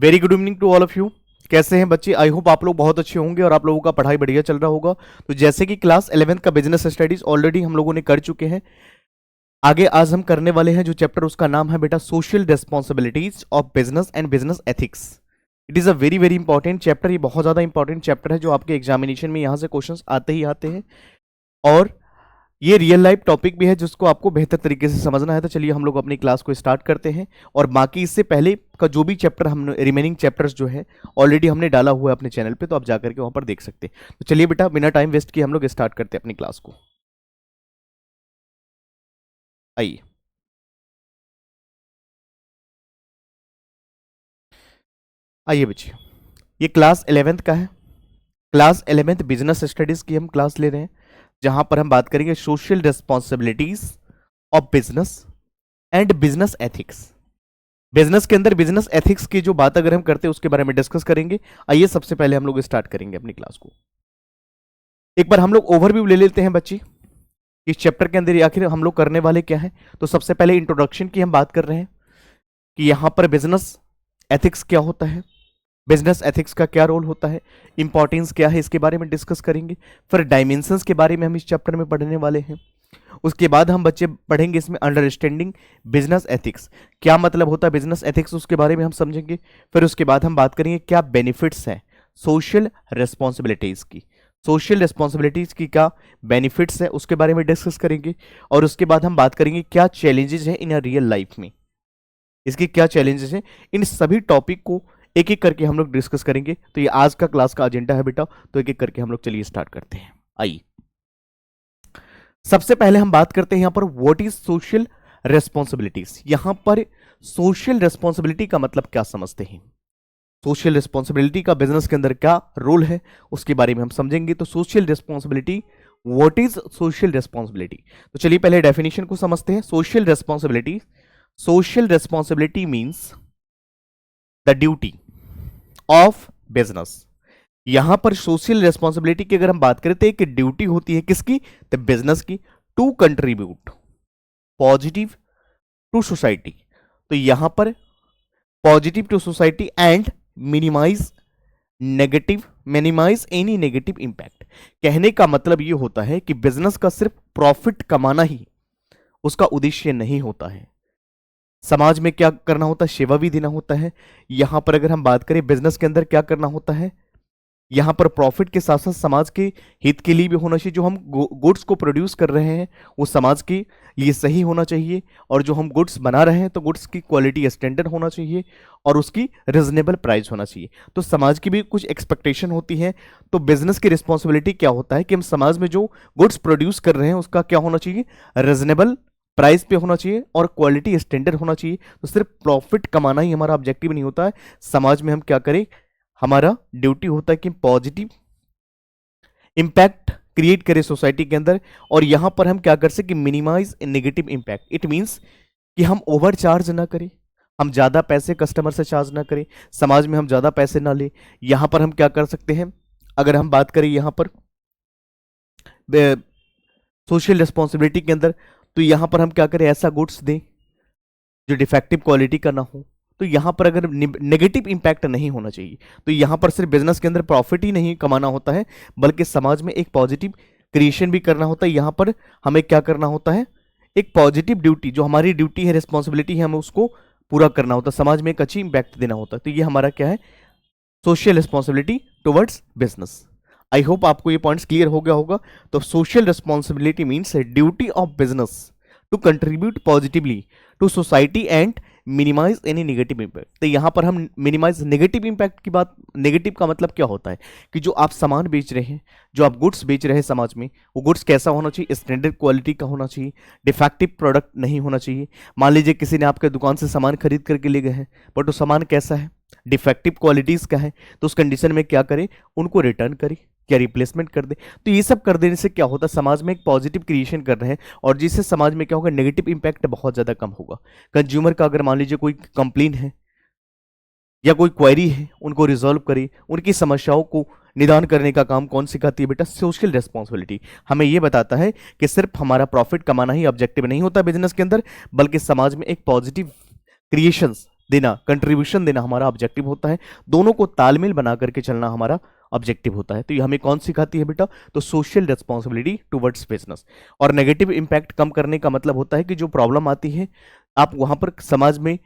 Very good evening to all of you. कैसे हैं बच्चे? आई होप आप लोग बहुत अच्छे होंगे और आप लोगों का पढ़ाई बढ़िया चल रहा होगा। तो जैसे कि क्लास 11th का बिजनेस स्टडीज ऑलरेडी हम लोगों ने कर चुके हैं, आगे आज हम करने वाले हैं जो चैप्टर, उसका नाम है बेटा social responsibilities of business and business ethics. It is a very very important chapter. ये बहुत ज़्यादा इंपॉर्टेंट चैप्टर है जो आपके एग्जामिनेशन में यहाँ से क्वेश्चंस आते ही आते हैं, और ये रियल लाइफ टॉपिक भी है जिसको आपको बेहतर तरीके से समझना है। तो चलिए हम लोग अपनी क्लास को स्टार्ट करते हैं। और बाकी इससे पहले का जो भी चैप्टर हमने, रिमेनिंग चैप्टर्स जो है ऑलरेडी हमने डाला हुआ है अपने चैनल पे, तो आप जाकर के वहां पर देख सकते हैं। तो चलिए बेटा बिना टाइम वेस्ट किए हम लोग स्टार्ट करते हैं अपनी क्लास को। आइए, आइए बच्चे, ये क्लास 11th का है। क्लास 11th बिजनेस स्टडीज की हम क्लास ले रहे हैं, जहां पर हम बात करेंगे social responsibilities of business and business ethics. Business के अंदर बिजनेस एथिक्स की जो बात अगर हम करते हैं उसके बारे में डिस्कस करेंगे। आइए सबसे पहले हम लोग स्टार्ट करेंगे अपनी क्लास को। एक बार हम लोग ओवरव्यू ले लेते हैं बच्ची, इस चैप्टर के अंदर आखिर हम लोग करने वाले क्या है। तो सबसे पहले इंट्रोडक्शन की हम बात कर रहे हैं कि यहां पर बिजनेस एथिक्स क्या होता है, बिजनेस एथिक्स का क्या रोल होता है, इंपॉर्टेंस क्या है, इसके बारे में डिस्कस करेंगे। फिर डायमेंशंस के बारे में हम इस चैप्टर में पढ़ने वाले हैं। उसके बाद हम बच्चे पढ़ेंगे इसमें अंडरस्टैंडिंग बिजनेस एथिक्स, क्या मतलब होता है बिजनेस एथिक्स, उसके बारे में हम समझेंगे। फिर उसके बाद हम बात करेंगे क्या बेनिफिट्स हैं सोशल रिस्पॉन्सिबिलिटीज की, सोशल रिस्पॉन्सिबिलिटीज की क्या बेनिफिट्स है उसके बारे में डिस्कस करेंगे। और उसके बाद हम बात करेंगे क्या चैलेंजेस हैं इन रियल लाइफ में, इसके क्या चैलेंजेस हैं। इन सभी टॉपिक को एक एक करके हम लोग डिस्कस करेंगे। तो ये आज का क्लास का एजेंडा है बेटा। तो एक एक करके हम लोग चलिए स्टार्ट करते हैं। आइए सबसे पहले हम बात करते हैं यहां पर व्हाट इज सोशल रेस्पॉन्सिबिलिटीज। यहां पर सोशल रेस्पॉन्सिबिलिटी का मतलब क्या समझते हैं, सोशल रिस्पॉन्सिबिलिटी का बिजनेस के अंदर क्या रोल है उसके बारे में हम समझेंगे। तो social responsibility, what is social responsibility. तो चलिए पहले डेफिनेशन को समझते हैं। Social responsibility, social responsibility means the duty of business. यहां पर सोशल रिस्पॉन्सिबिलिटी की अगर हम बात करें तो एक ड्यूटी होती है किसकी, तो बिजनेस की, to contribute positive to society. तो यहां पर positive to society and minimise negative, minimise any negative impact. कहने का मतलब यह होता है कि बिजनेस का सिर्फ प्रॉफिट कमाना ही उसका उद्देश्य नहीं होता है, समाज में क्या करना होता है, सेवा भी देना होता है। यहां पर अगर हम बात करें बिजनेस के अंदर क्या करना होता है, यहां पर प्रॉफिट के साथ साथ समाज के हित के लिए भी होना चाहिए। जो हम गुड्स को प्रोड्यूस कर रहे हैं वो समाज के लिए सही होना चाहिए, और जो हम गुड्स बना रहे हैं तो गुड्स की क्वालिटी स्टैंडर्ड होना चाहिए और उसकी रिजनेबल प्राइस होना चाहिए। तो समाज की भी कुछ एक्सपेक्टेशन होती है। तो बिजनेस की रिस्पॉन्सिबिलिटी क्या होता है कि हम समाज में जो गुड्स प्रोड्यूस कर रहे हैं उसका क्या होना चाहिए, रिजनेबल प्राइस पे होना चाहिए और क्वालिटी स्टैंडर्ड होना चाहिए। तो सिर्फ प्रॉफिट कमाना ही हमारा ऑब्जेक्टिव नहीं होता है, समाज में हम क्या करें, हमारा ड्यूटी होता है कि पॉजिटिव इंपैक्ट क्रिएट करें सोसाइटी के अंदर। और यहां पर हम क्या कर सके, minimise negative impact. It means कि हम ओवर चार्ज ना करें, हम ज्यादा पैसे कस्टमर से चार्ज ना करें, समाज में हम ज्यादा पैसे ना लें। यहां पर हम क्या कर सकते हैं, अगर हम बात करें यहां पर सोशल रिस्पॉन्सिबिलिटी के अंदर, तो यहां पर हम क्या करें, ऐसा गुड्स दें जो डिफेक्टिव क्वालिटी का ना हो। तो यहां पर अगर नेगेटिव इंपैक्ट नहीं होना चाहिए, तो यहां पर सिर्फ बिजनेस के अंदर प्रॉफिट ही नहीं कमाना होता है, बल्कि समाज में एक पॉजिटिव क्रिएशन भी करना होता है। यहां पर हमें क्या करना होता है, एक पॉजिटिव ड्यूटी, जो हमारी ड्यूटी है, रिस्पॉन्सिबिलिटी है, हमें उसको पूरा करना होता है, समाज में एक अच्छी इंपैक्ट देना होता है। तो ये हमारा क्या है, social responsibility towards business. I hope आपको ये पॉइंट्स क्लियर हो गया होगा। तो social responsibility means duty of business to contribute positively to society and minimise any negative impact. तो यहां पर हम मिनिमाइज नेगेटिव इंपैक्ट की बात, नेगेटिव का मतलब क्या होता है कि जो आप सामान बेच रहे हैं, जो आप गुड्स बेच रहे हैं समाज में, वो गुड्स कैसा होना चाहिए, स्टैंडर्ड क्वालिटी का होना चाहिए, डिफेक्टिव प्रोडक्ट नहीं होना चाहिए। मान लीजिए किसी ने आपके दुकान से सामान खरीद करके ले गए हैं, बट वो सामान कैसा है, डिफेक्टिव क्वालिटीज का है, तो उस कंडीशन में क्या करें, उनको रिटर्न करें या रिप्लेसमेंट कर दे। तो ये सब कर देने से क्या होता है, समाज में एक पॉजिटिव क्रिएशन कर रहे हैं, और जिससे समाज में क्या होगा, नेगेटिव इंपैक्ट बहुत ज्यादा कम होगा। कंज्यूमर का अगर मान लीजिए कोई कंप्लेन है या कोई क्वेरी है, उनको रिजॉल्व करें, उनकी समस्याओं को निदान करने का काम कौन सिखाती है बेटा, सोशल रिस्पॉन्सिबिलिटी। हमें यह बताता है कि सिर्फ हमारा प्रॉफिट कमाना ही ऑब्जेक्टिव नहीं होता बिजनेस के अंदर, बल्कि समाज में एक पॉजिटिव क्रिएशंस देना, कंट्रीब्यूशन देना हमारा ऑब्जेक्टिव होता है, दोनों को तालमेल बना करके चलना हमारा ऑब्जेक्टिव होता है। तो ये हमें कौन सिखाती है बेटा? तो सोशल रिस्पॉन्सिबिलिटी टुवर्ड्स बिजनेस। और नेगेटिव इंपैक्ट कम करने का मतलब होता है कि जो प्रॉब्लम आती है आप वहां पर समाज में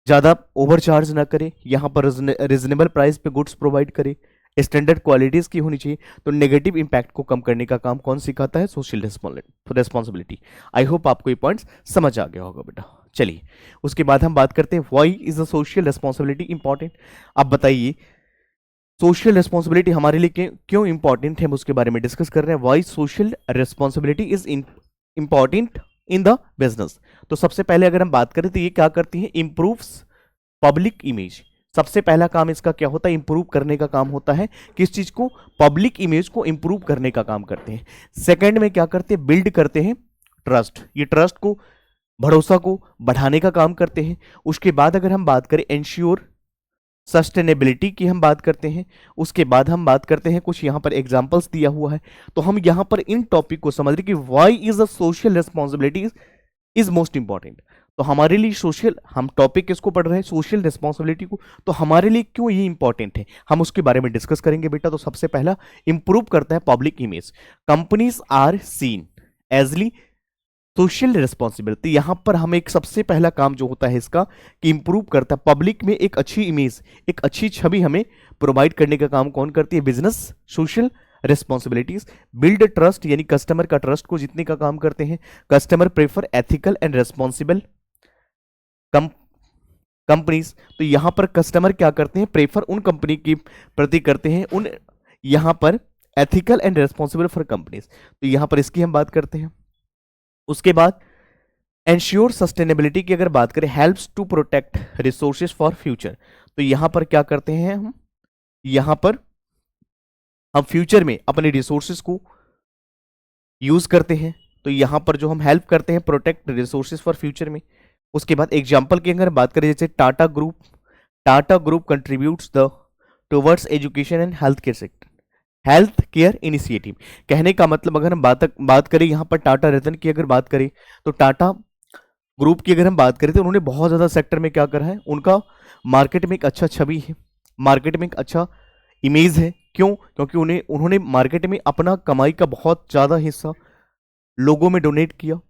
ज़्यादा ओवरचार्ज ना करें, यहाँ पर रिजनेबल प्राइस पे गुड्स प्रोवाइड करें, स्टैंडर्ड क्वालिटीज़ की होनी चाहिए। तो नेगेटिव इंपैक्ट को कम करने का काम कौन सिखाता है? Social responsibility. आई होप आपको ये पॉइंट्स समझ आ गया होगा बेटा। चलिए उसके बाद हम बात करते हैं why is a social responsibility important. आप बताइए सोशल रिस्पॉन्सिबिलिटी हमारे लिए क्यों इंपॉर्टेंट है, हम उसके बारे में डिस्कस कर रहे हैं। Why social responsibility is important in the business. तो सबसे पहले अगर हम बात करें तो ये क्या करती है? Improves public image. सबसे पहला काम इसका क्या होता है? इंप्रूव करने का काम होता है। किस चीज को? पब्लिक इमेज को इंप्रूव करने का काम करते हैं। सेकंड में क्या करते हैं? बिल्ड करते हैं ट्रस्ट। ये ट्रस्ट को, भरोसा को बढ़ाने का काम करते हैं। उसके बाद अगर हम बात करें एंश्योर सस्टेनेबिलिटी की हम बात करते हैं। उसके बाद हम बात करते हैं, कुछ यहां पर एग्जांपल्स दिया हुआ है, तो हम यहां पर इन टॉपिक को समझ रहे कि why is a social responsibility is most important. तो हमारे लिए सोशल, हम टॉपिक किसको पढ़ रहे हैं? सोशल रिस्पॉन्सिबिलिटी को। तो हमारे लिए क्यों ये इंपॉर्टेंट है, हम उसके बारे में डिस्कस करेंगे बेटा। तो सबसे पहला, इंप्रूव करता है public image. Companies are seen एजली सोशल रिस्पॉन्सिबिलिटी। यहां पर हमें एक सबसे पहला काम जो होता है इसका कि इंप्रूव करता है पब्लिक में एक अच्छी इमेज, एक अच्छी छवि हमें प्रोवाइड करने का काम कौन करती है? Business social responsibilities. Build trust, यानी कस्टमर का ट्रस्ट को जीतने का काम करते हैं। Customer prefer ethical and responsible companies. तो यहां पर कस्टमर क्या करते हैं? प्रेफर उन कंपनी की प्रति करते हैं, उन यहां पर ethical and responsible for companies. तो यहां पर इसकी हम बात करते हैं। उसके बाद एंश्योर सस्टेनेबिलिटी की अगर बात करें, helps to protect resources for future. तो यहां पर क्या करते हैं हम? यहां पर हम फ्यूचर में अपने रिसोर्सेज को यूज करते हैं। तो यहां पर जो हम हेल्प करते हैं प्रोटेक्ट रिसोर्सेज फॉर फ्यूचर में। उसके बाद एग्जांपल की अगर बात करें, जैसे Tata group contributes the towards education and health care initiative. कहने का मतलब अगर हम बात करें यहाँ पर टाटा रतन की अगर बात करें, तो टाटा ग्रुप की अगर हम बात करें तो उन्होंने बहुत ज़्यादा सेक्टर में क्या करा है? उनका मार्केट में एक अच्छा छवि है, मार्केट में एक अच्छा इमेज है। क्यों? क्योंकि उन्होंने मार्केट में अपना कमाई का बहुत ज़्यादा हिस्सा लोगों में डोनेट किया,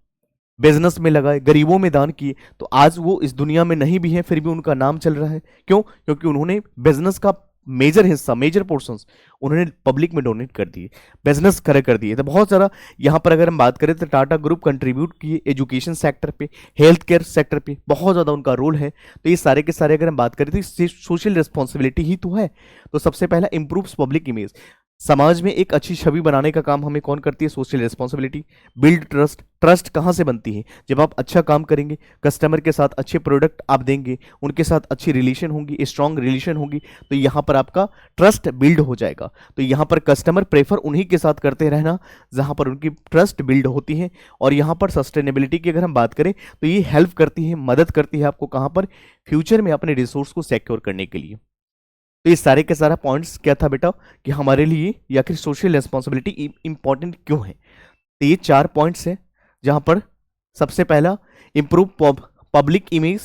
बिजनेस में लगाए, गरीबों में दान किए। तो आज वो इस दुनिया में नहीं भी है, फिर भी उनका नाम चल रहा है। क्यों? क्योंकि उन्होंने बिजनेस का मेजर हिस्सा, मेजर पोर्शंस उन्होंने पब्लिक में डोनेट कर दिए, बिजनेस खड़े कर दिए। तो बहुत सारा यहाँ पर अगर हम बात करें तो टाटा ग्रुप कंट्रीब्यूट किए एजुकेशन सेक्टर पे, हेल्थ केयर सेक्टर पे, बहुत ज़्यादा उनका रोल है। तो ये सारे के सारे अगर हम बात करें तो सोशल रिस्पॉन्सिबिलिटी ही तो है। तो सबसे पहला इंप्रूव्स पब्लिक इमेज, समाज में एक अच्छी छवि बनाने का काम हमें कौन करती है? Social responsibility. बिल्ड ट्रस्ट कहाँ से बनती है? जब आप अच्छा काम करेंगे, कस्टमर के साथ अच्छे प्रोडक्ट आप देंगे, उनके साथ अच्छी रिलेशन होंगी, स्ट्रांग रिलेशन होगी, तो यहाँ पर आपका ट्रस्ट बिल्ड हो जाएगा। तो यहाँ पर कस्टमर प्रेफर उन्हीं के साथ करते रहना जहाँ पर उनकी ट्रस्ट बिल्ड होती है। और यहाँ पर सस्टेनेबिलिटी की अगर हम बात करें तो ये हेल्प करती है, मदद करती है आपको कहाँ पर? फ्यूचर में अपने रिसोर्स को सिक्योर करने के लिए। तो ये सारे के सारा पॉइंट्स क्या था बेटा कि हमारे लिए या फिर सोशल रिस्पॉन्सिबिलिटी इंपॉर्टेंट क्यों है। तो ये 4 पॉइंट्स हैं, जहां पर सबसे पहला इंप्रूव पब्लिक इमेज,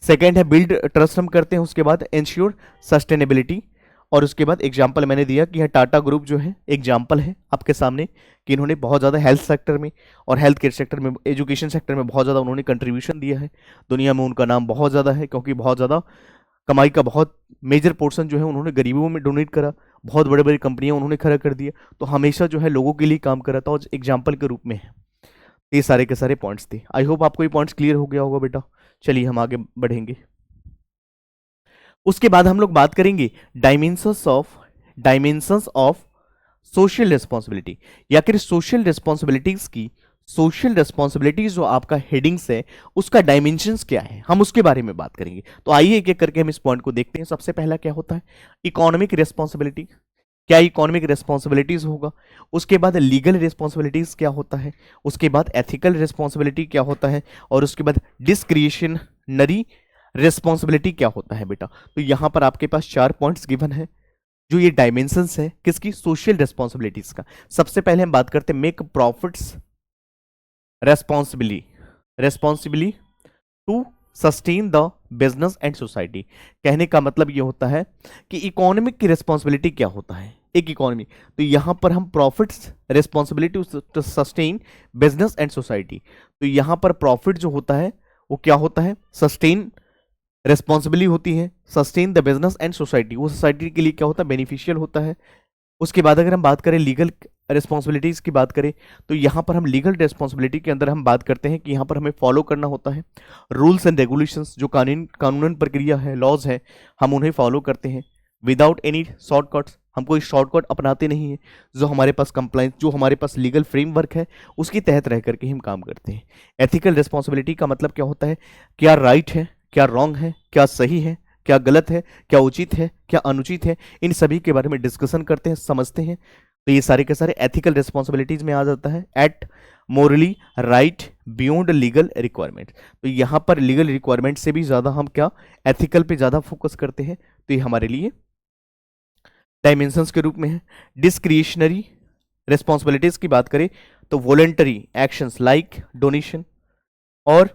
सेकंड है बिल्ड ट्रस्ट हम करते हैं, उसके बाद एंश्योर सस्टेनेबिलिटी, और उसके बाद एग्जाम्पल मैंने दिया कि यह टाटा ग्रुप जो है एग्जाम्पल है आपके सामने कि इन्होंने बहुत ज़्यादा हेल्थ सेक्टर में और हेल्थ केयर सेक्टर में, एजुकेशन सेक्टर में बहुत ज़्यादा उन्होंने कंट्रीब्यूशन दिया है। दुनिया में उनका नाम बहुत ज़्यादा है क्योंकि बहुत ज़्यादा कमाई का बहुत मेजर पोर्शन जो है उन्होंने गरीबों में डोनेट करा, बहुत बड़े बड़ी कंपनियां उन्होंने खड़ा कर दिया। तो हमेशा जो है लोगों के लिए काम करा था और एग्जाम्पल के रूप में है। ये सारे के सारे पॉइंट्स थे। आई होप आपको ये पॉइंट्स क्लियर हो गया होगा बेटा। चलिए हम आगे बढ़ेंगे। उसके बाद हम लोग बात करेंगे डायमेंशंस ऑफ सोशल रिस्पॉन्सिबिलिटी, या फिर सोशल रिस्पॉन्सिबिलिटीज की, सोशल रिस्पॉन्सिबिलिटीज जो आपका हेडिंग्स है उसका डायमेंशंस क्या है, हम उसके बारे में बात करेंगे। तो आइए एक एक करके हम इस पॉइंट को देखते हैं। सबसे पहला क्या होता है? Economic responsibility. क्या इकोनॉमिक रिस्पॉन्सिबिलिटीज होगा? उसके बाद लीगल रिस्पॉन्सिबिलिटीज क्या होता है? उसके बाद एथिकल रिस्पॉन्सिबिलिटी क्या होता है? और उसके बाद डिस्क्रिशनरी रिस्पॉन्सिबिलिटी क्या होता है बेटा। तो यहां पर आपके पास 4 पॉइंट्स गिवन है जो ये डायमेंशंस है किसकी? सोशल रिस्पॉन्सिबिलिटीज का। सबसे पहले हम बात करते हैं make profits responsibly to sustain the business and society. कहने का मतलब ये होता है कि इकोनॉमिक की रिस्पॉन्सिबिलिटी क्या होता है, एक इकोनॉमी, तो यहां पर हम profits responsibility to sustain business and society, तो यहां पर प्रॉफिट जो होता है वो क्या होता है, सस्टेन रिस्पॉन्सिबिलिटी होती है, sustain the business and society, वो सोसाइटी के लिए क्या होता है, बेनिफिशियल होता है। उसके बाद अगर हम बात करें लीगल रिस्पॉन्सिबिलिटीज की बात करें, तो यहाँ पर हम लीगल रिस्पॉन्सिबिलिटी के अंदर हम बात करते हैं कि यहाँ पर हमें फॉलो करना होता है रूल्स एंड रेगुलेशंस, जो कानूनन प्रक्रिया है, लॉज है, हम उन्हें फॉलो करते हैं विदाउट एनी शॉर्टकट्स। हम कोई शॉर्टकट अपनाते नहीं है, जो हमारे पास कंप्लाइंस, जो हमारे पास लीगल फ्रेमवर्क है उसके तहत रह करके हम काम करते हैं। एथिकल रिस्पॉन्सिबिलिटी का मतलब क्या होता है, क्या राइट है, क्या रॉन्ग है, क्या सही है, क्या गलत है, क्या उचित है, क्या अनुचित है, इन सभी के बारे में डिस्कशन करते हैं, समझते हैं। तो ये सारे के सारे एथिकल रिस्पॉन्सिबिलिटीज में आ जाता है। At morally right beyond legal requirement, तो यहाँ पर लीगल रिक्वायरमेंट से भी ज्यादा हम क्या, एथिकल पे ज्यादा फोकस करते हैं। तो ये हमारे लिए डायमेंशंस के रूप में है। डिस्क्रिशनरी रिस्पॉन्सिबिलिटीज की बात करें तो वॉलेंटरी एक्शंस लाइक डोनेशन और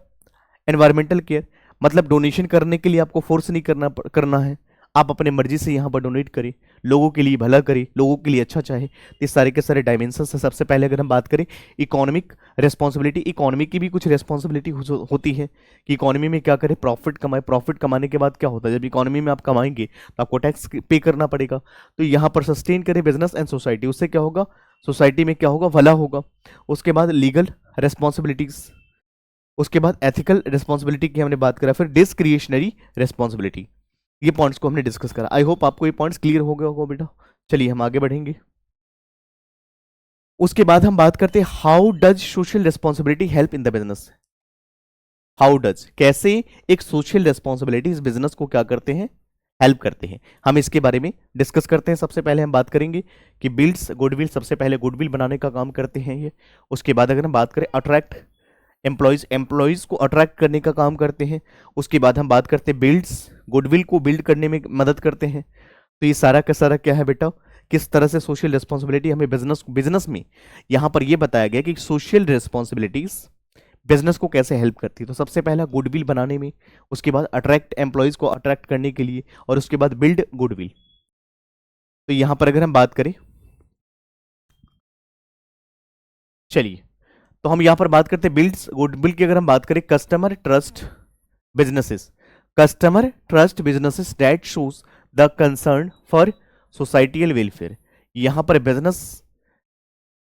एनवायरमेंटल केयर, मतलब डोनेशन करने के लिए आपको फोर्स नहीं करना है, आप अपने मर्जी से यहाँ पर डोनेट करें, लोगों के लिए भला करें, लोगों के लिए अच्छा चाहे। ये सारे के सारे डायमेंशंस है। सबसे पहले अगर हम बात करें इकोनॉमिक रिस्पॉन्सिबिलिटी, इकोनॉमी की भी कुछ रिस्पॉन्सिबिलिटी होती है कि इकोनॉमी में क्या करें, प्रॉफिट कमाए। प्रॉफिट कमाने के बाद क्या होता है, जब इकोनॉमी में आप कमाएंगे तो आपको टैक्स पे करना पड़ेगा। तो यहाँ पर सस्टेन करें बिजनेस एंड सोसाइटी, उससे क्या होगा, सोसाइटी में क्या होगा, भला होगा। उसके बाद लीगल रिस्पॉन्सिबिलिटीज, उसके बाद एथिकल रिस्पॉन्सिबिलिटी की हमने बात करा, फिर डिस्क्रिएशनरी रिस्पॉन्सिबिलिटी। ये पॉइंट्स को हमने डिस्कस करा। आई होप आपको ये पॉइंट्स क्लियर हो गए होगा बेटा। चलिए हम आगे बढ़ेंगे। उसके बाद हम बात करते हैं how does social responsibility help in the business. How does, कैसे एक सोशल रिस्पॉन्सिबिलिटी इस बिजनेस को क्या करते हैं, हेल्प करते हैं, हम इसके बारे में डिस्कस करते हैं। सबसे पहले हम बात करेंगे कि बिल्ड्स गुडविल, सबसे पहले गुडविल बनाने का काम करते हैं ये। उसके बाद अगर हम बात करें अट्रैक्ट एम्प्लॉयज को अट्रैक्ट करने का काम करते हैं। उसके बाद हम बात करते हैं बिल्ड्स, गुडविल को बिल्ड करने में मदद करते हैं। तो ये सारा का सारा क्या है बेटा, किस तरह से सोशल रिस्पॉन्सिबिलिटी हमें बिजनेस में यहां पर यह बताया गया कि सोशल रिस्पॉन्सिबिलिटीज बिजनेस को कैसे हेल्प करती है। तो सबसे पहला गुडविल बनाने में, उसके बाद अट्रैक्ट एम्प्लॉयज को अट्रैक्ट करने के लिए, और उसके बाद बिल्ड गुडविल। तो यहां पर अगर हम बात करें, चलिए तो हम यहां पर बात करते हैं बिल्ड्स गुडविल की। अगर हम बात करें customer trust businesses, customer trust businesses that shows the concern for societal welfare. यहां पर बिजनेस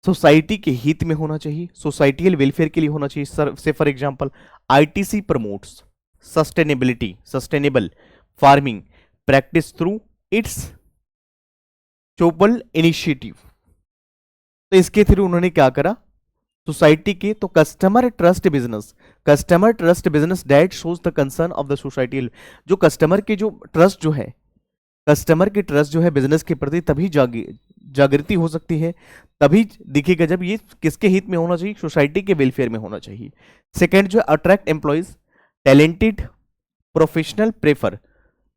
सोसाइटी के हित में होना चाहिए, सोसाइटियल वेलफेयर के लिए होना चाहिए। सर से for example ITC promotes sustainable farming practice through its चोबल इनिशिएटिव। तो इसके थ्रू उन्होंने क्या करा, सोसाइटी के, तो customer trust business that shows the concern of the society. जो कस्टमर के जो ट्रस्ट जो है, कस्टमर की ट्रस्ट जो है बिजनेस के प्रति तभी जागृति हो सकती है, तभी दिखेगा जब ये किसके हित में होना चाहिए, सोसाइटी के वेलफेयर में होना चाहिए। सेकंड जो है attract employees, talented professional prefer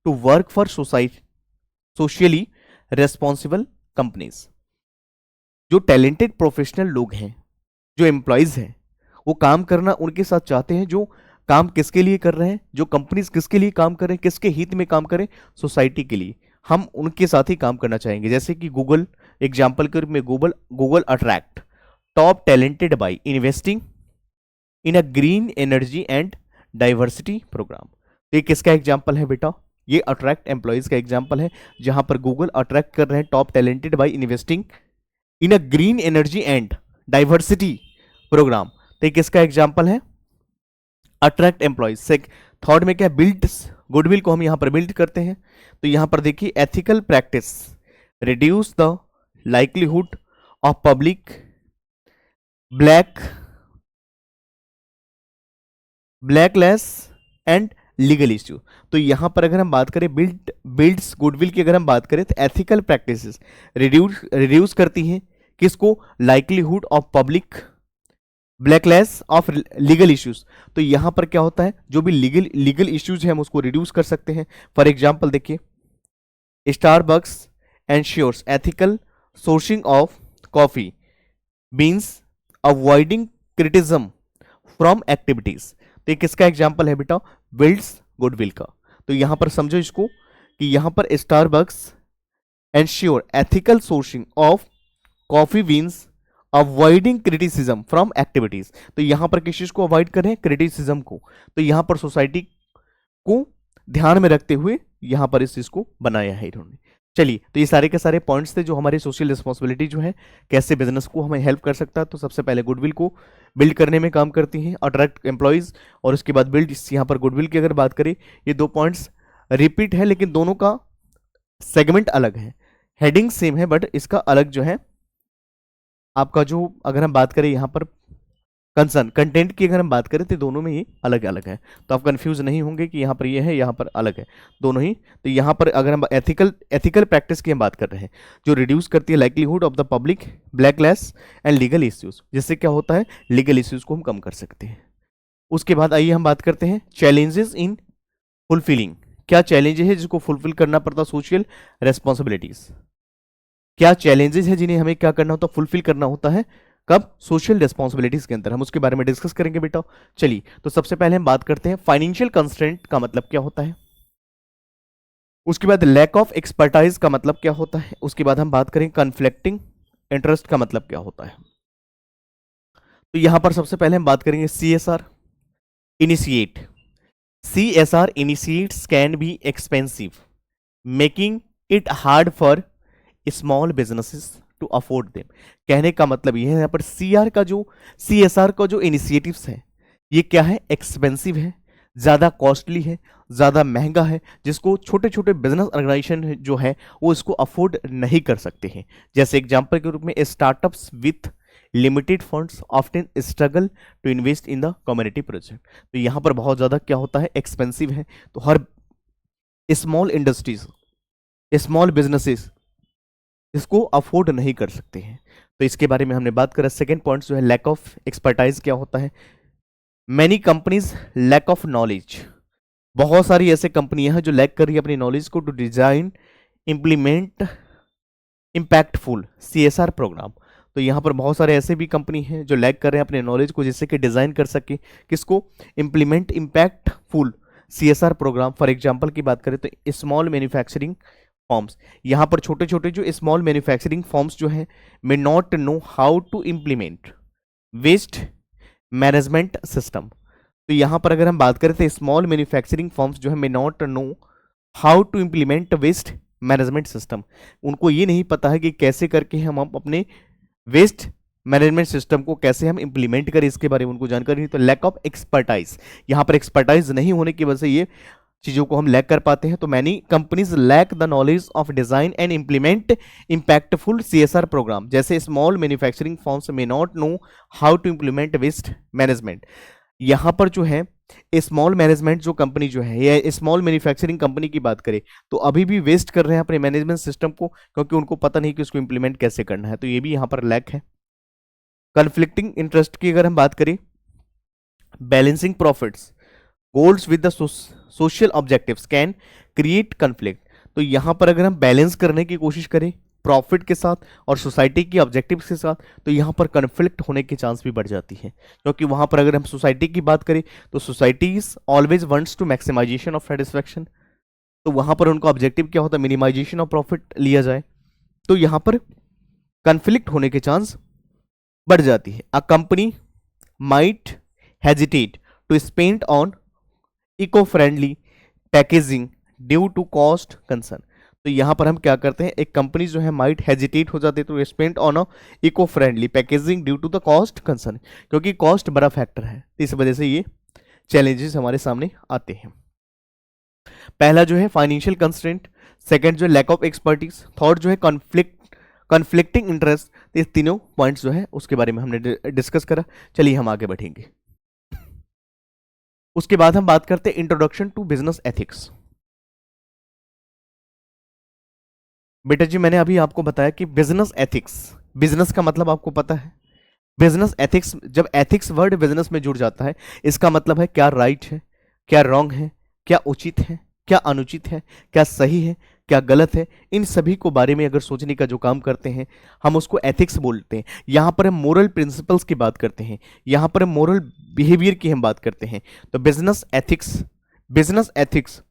to work for socially responsible companies. जो टैलेंटेड प्रोफेशनल लोग हैं, जो एम्प्लॉयज हैं, वो काम करना उनके साथ चाहते हैं, जो काम किसके लिए कर रहे हैं, जो कंपनीज किसके लिए काम कर रहे हैं, किसके हित में काम करें, सोसाइटी के लिए, हम उनके साथ ही काम करना चाहेंगे। जैसे कि गूगल एग्जाम्पल के रूप में, Google attract top talented by investing in a green energy and diversity programme. तो ये किसका एग्जाम्पल है बेटा, ये अट्रैक्ट एम्प्लॉयज का एग्जाम्पल है, जहां पर गूगल अट्रैक्ट कर रहे हैं top talented by investing in a green energy and diversity programme. तो ये किसका एग्जाम्पल है, अट्रैक्ट एम्प्लॉयज से। थर्ड में क्या, बिल्ड गुडविल को हम यहां पर बिल्ड करते हैं। तो यहां पर देखिए ethical practice reduce the likelihood of public backlash and legal issue. तो यहां पर अगर हम बात करें बिल्ड्स गुडविल की, अगर हम बात करें तो एथिकल प्रैक्टिसेस रिड्यूस करती हैं किसको, likelihood of public backlash of legal issues. तो यहां पर क्या होता है, जो भी लीगल इश्यूज है हम उसको रिड्यूस कर सकते हैं। फॉर एग्जांपल देखिए Starbucks ensures ethical sourcing of coffee beans avoiding criticism from activities. तो ये किसका एग्जाम्पल है बेटा? बिल्ड्स गुडविल का। तो यहां पर समझो इसको कि यहां पर Starbucks ensure ethical sourcing of coffee beans avoiding criticism from activities. तो यहां पर किस चीज को अवॉइड करें? क्रिटिसिज्म को। तो यहां पर सोसाइटी को ध्यान में रखते हुए यहां पर इस चीज को बनाया है इन्होंने। चलिए, तो ये सारे के सारे पॉइंट्स थे जो हमारे सोशल रिस्पॉन्सिबिलिटी जो है कैसे बिजनेस को हमें हेल्प कर सकता है। तो सबसे पहले गुडविल को बिल्ड करने में काम करती हैं, अट्रैक्ट एम्प्लॉयज, और उसके बाद बिल्ड। यहाँ पर गुडविल की अगर बात करें, ये दो पॉइंट्स रिपीट है लेकिन दोनों का सेगमेंट अलग है। हेडिंग सेम है बट इसका अलग जो है आपका जो, अगर हम बात करें यहाँ पर कंसर्न कंटेंट की अगर हम बात करें तो दोनों में ही अलग अलग है। तो आप कंफ्यूज नहीं होंगे कि यहाँ पर ये है यहाँ पर अलग है, दोनों ही। तो यहाँ पर अगर हम एथिकल प्रैक्टिस की हम बात कर रहे हैं जो रिड्यूस करती है likelihood of the public blacklist and legal issues, जिससे क्या होता है लीगल इश्यूज को हम कम कर सकते हैं। उसके बाद आइए हम बात करते हैं चैलेंजेस इन फुलफिलिंग। क्या चैलेंजेस है जिसको फुलफिल करना पड़ता सोशल रेस्पॉन्सिबिलिटीज? क्या चैलेंजेस है जिन्हें हमें क्या करना होता है? फुलफिल करना होता है। कब? सोशल रिस्पॉन्सिबिलिटीज के अंदर। हम उसके बारे में डिस्कस करेंगे बेटा। चलिए, तो सबसे पहले हम बात करते हैं फाइनेंशियल कंस्ट्रेंट का मतलब क्या होता है। उसके बाद लैक ऑफ एक्सपर्टाइज का मतलब क्या होता है। उसके बाद हम बात करें कन्फ्लिक्टिंग इंटरेस्ट का मतलब क्या होता है। तो यहां पर सबसे पहले हम बात करेंगे CSR initiate. CSR initiates can be expensive making it hard for small businesses to afford them. कहने का मतलब ये है यहाँ पर CSR का जो इनिशिएटिव्स है ये क्या है? एक्सपेंसिव है, ज़्यादा कॉस्टली है, ज़्यादा महंगा है, जिसको छोटे छोटे बिजनेस ऑर्गेनाइजेशन जो है वो इसको अफोर्ड नहीं कर सकते हैं। जैसे एग्जांपल के रूप में startups with limited funds often struggle to invest in the community project. तो यहाँ पर बहुत ज़्यादा क्या होता है? एक्सपेंसिव है। तो हर स्मॉल इंडस्ट्रीज, स्मॉल बिजनेसेस इसको अफोर्ड नहीं कर सकते हैं। तो इसके बारे में हमने बात करा। सेकेंड पॉइंट जो है लैक ऑफ एक्सपर्टाइज क्या होता है? Many companies lack of knowledge. बहुत सारी ऐसे कंपनियां हैं जो लैक कर रही है अपनी नॉलेज को to design implement impactful CSR programme. तो यहाँ पर बहुत सारे ऐसे भी कंपनी हैं जो लैक कर रहे हैं अपने नॉलेज को, जिससे कि डिजाइन कर सके किसको? Implement impactful CSR programme. For example की बात करें तो स्मॉल मैन्युफैक्चरिंग फॉर्म्स। यहाँ पर छोटे छोटे जो स्मॉल मैन्युफैक्चरिंग फॉर्म्स जो है may not know how to implement waste management system. तो यहाँ पर अगर हम बात करें तो स्मॉल मैन्युफैक्चरिंग फॉर्म्स जो है may not know how to implement waste management system. उनको ये नहीं पता है कि कैसे करके हम अपने वेस्ट मैनेजमेंट सिस्टम को कैसे हम इंप्लीमेंट करें, इसके बारे में उनको जानकारी नहीं। तो लैक ऑफ एक्सपर्टाइज, यहाँ पर एक्सपर्टाइज नहीं होने की वजह से ये चीजों को हम लैक कर पाते हैं। तो many companies lack the knowledge of design and implement impactful CSR program. जैसे small manufacturing firms may not know how to implement waste management. यहां पर जो है स्मॉल मैनेजमेंट जो कंपनी जो है या स्मॉल मैन्युफैक्चरिंग कंपनी की बात करें तो अभी भी वेस्ट कर रहे हैं अपने मैनेजमेंट सिस्टम को, क्योंकि उनको पता नहीं कि उसको इंप्लीमेंट कैसे करना है। तो ये भी यहां पर लैक है। कन्फ्लिक्टिंग इंटरेस्ट की अगर हम बात करें, balancing profits goals with the social objectives can create conflict. तो यहां पर अगर हम बैलेंस करने की कोशिश करें प्रॉफिट के साथ और सोसाइटी की ऑब्जेक्टिव्स के साथ, तो यहां पर कन्फ्लिक्ट होने की चांस भी बढ़ जाती है। क्योंकि वहां पर अगर हम सोसाइटी की बात करें तो societies always wants to maximisation of satisfaction. तो वहां पर उनका ऑब्जेक्टिव क्या होता है? मिनिमाइजेशन ऑफ प्रॉफिट लिया जाए। तो यहां पर कन्फ्लिक्ट होने के चांस बढ़ जाती है। A company might hesitate to spend on eco friendly packaging due to cost concern. तो यहां पर हम क्या करते हैं, एक कंपनी जो है माइट हेजिटेट हो जाती है to spend on a eco friendly packaging due to the cost concern, क्योंकि कॉस्ट बड़ा फैक्टर है। तो इस वजह से ये चैलेंजेस हमारे सामने आते हैं। पहला जो है फाइनेंशियल कंस्ट्रेंट, सेकंड जो है लैक ऑफ एक्सपर्टीज, थर्ड जो है कॉन्फ्लिक्टिंग इंटरेस्ट। ये तीनों पॉइंट्स जो है उसके बारे में हमने डिस्कस करा। चलिए हम आगे बढ़ेंगे। उसके बाद हम बात करते हैं इंट्रोडक्शन टू बिजनेस एथिक्स। बेटा जी मैंने अभी आपको बताया कि बिजनेस एथिक्स, बिजनेस का मतलब आपको पता है। बिजनेस एथिक्स, जब एथिक्स वर्ड बिजनेस में जुड़ जाता है इसका मतलब है क्या राइट है, क्या रॉन्ग है, क्या उचित है, क्या अनुचित है, क्या सही है, क्या गलत है, इन सभी को बारे में अगर सोचने का जो काम करते हैं हम उसको एथिक्स बोलते हैं। यहां पर हम मोरल प्रिंसिपल्स की बात करते हैं, यहां पर हम मोरल बिहेवियर की हम बात करते हैं। तो business ethics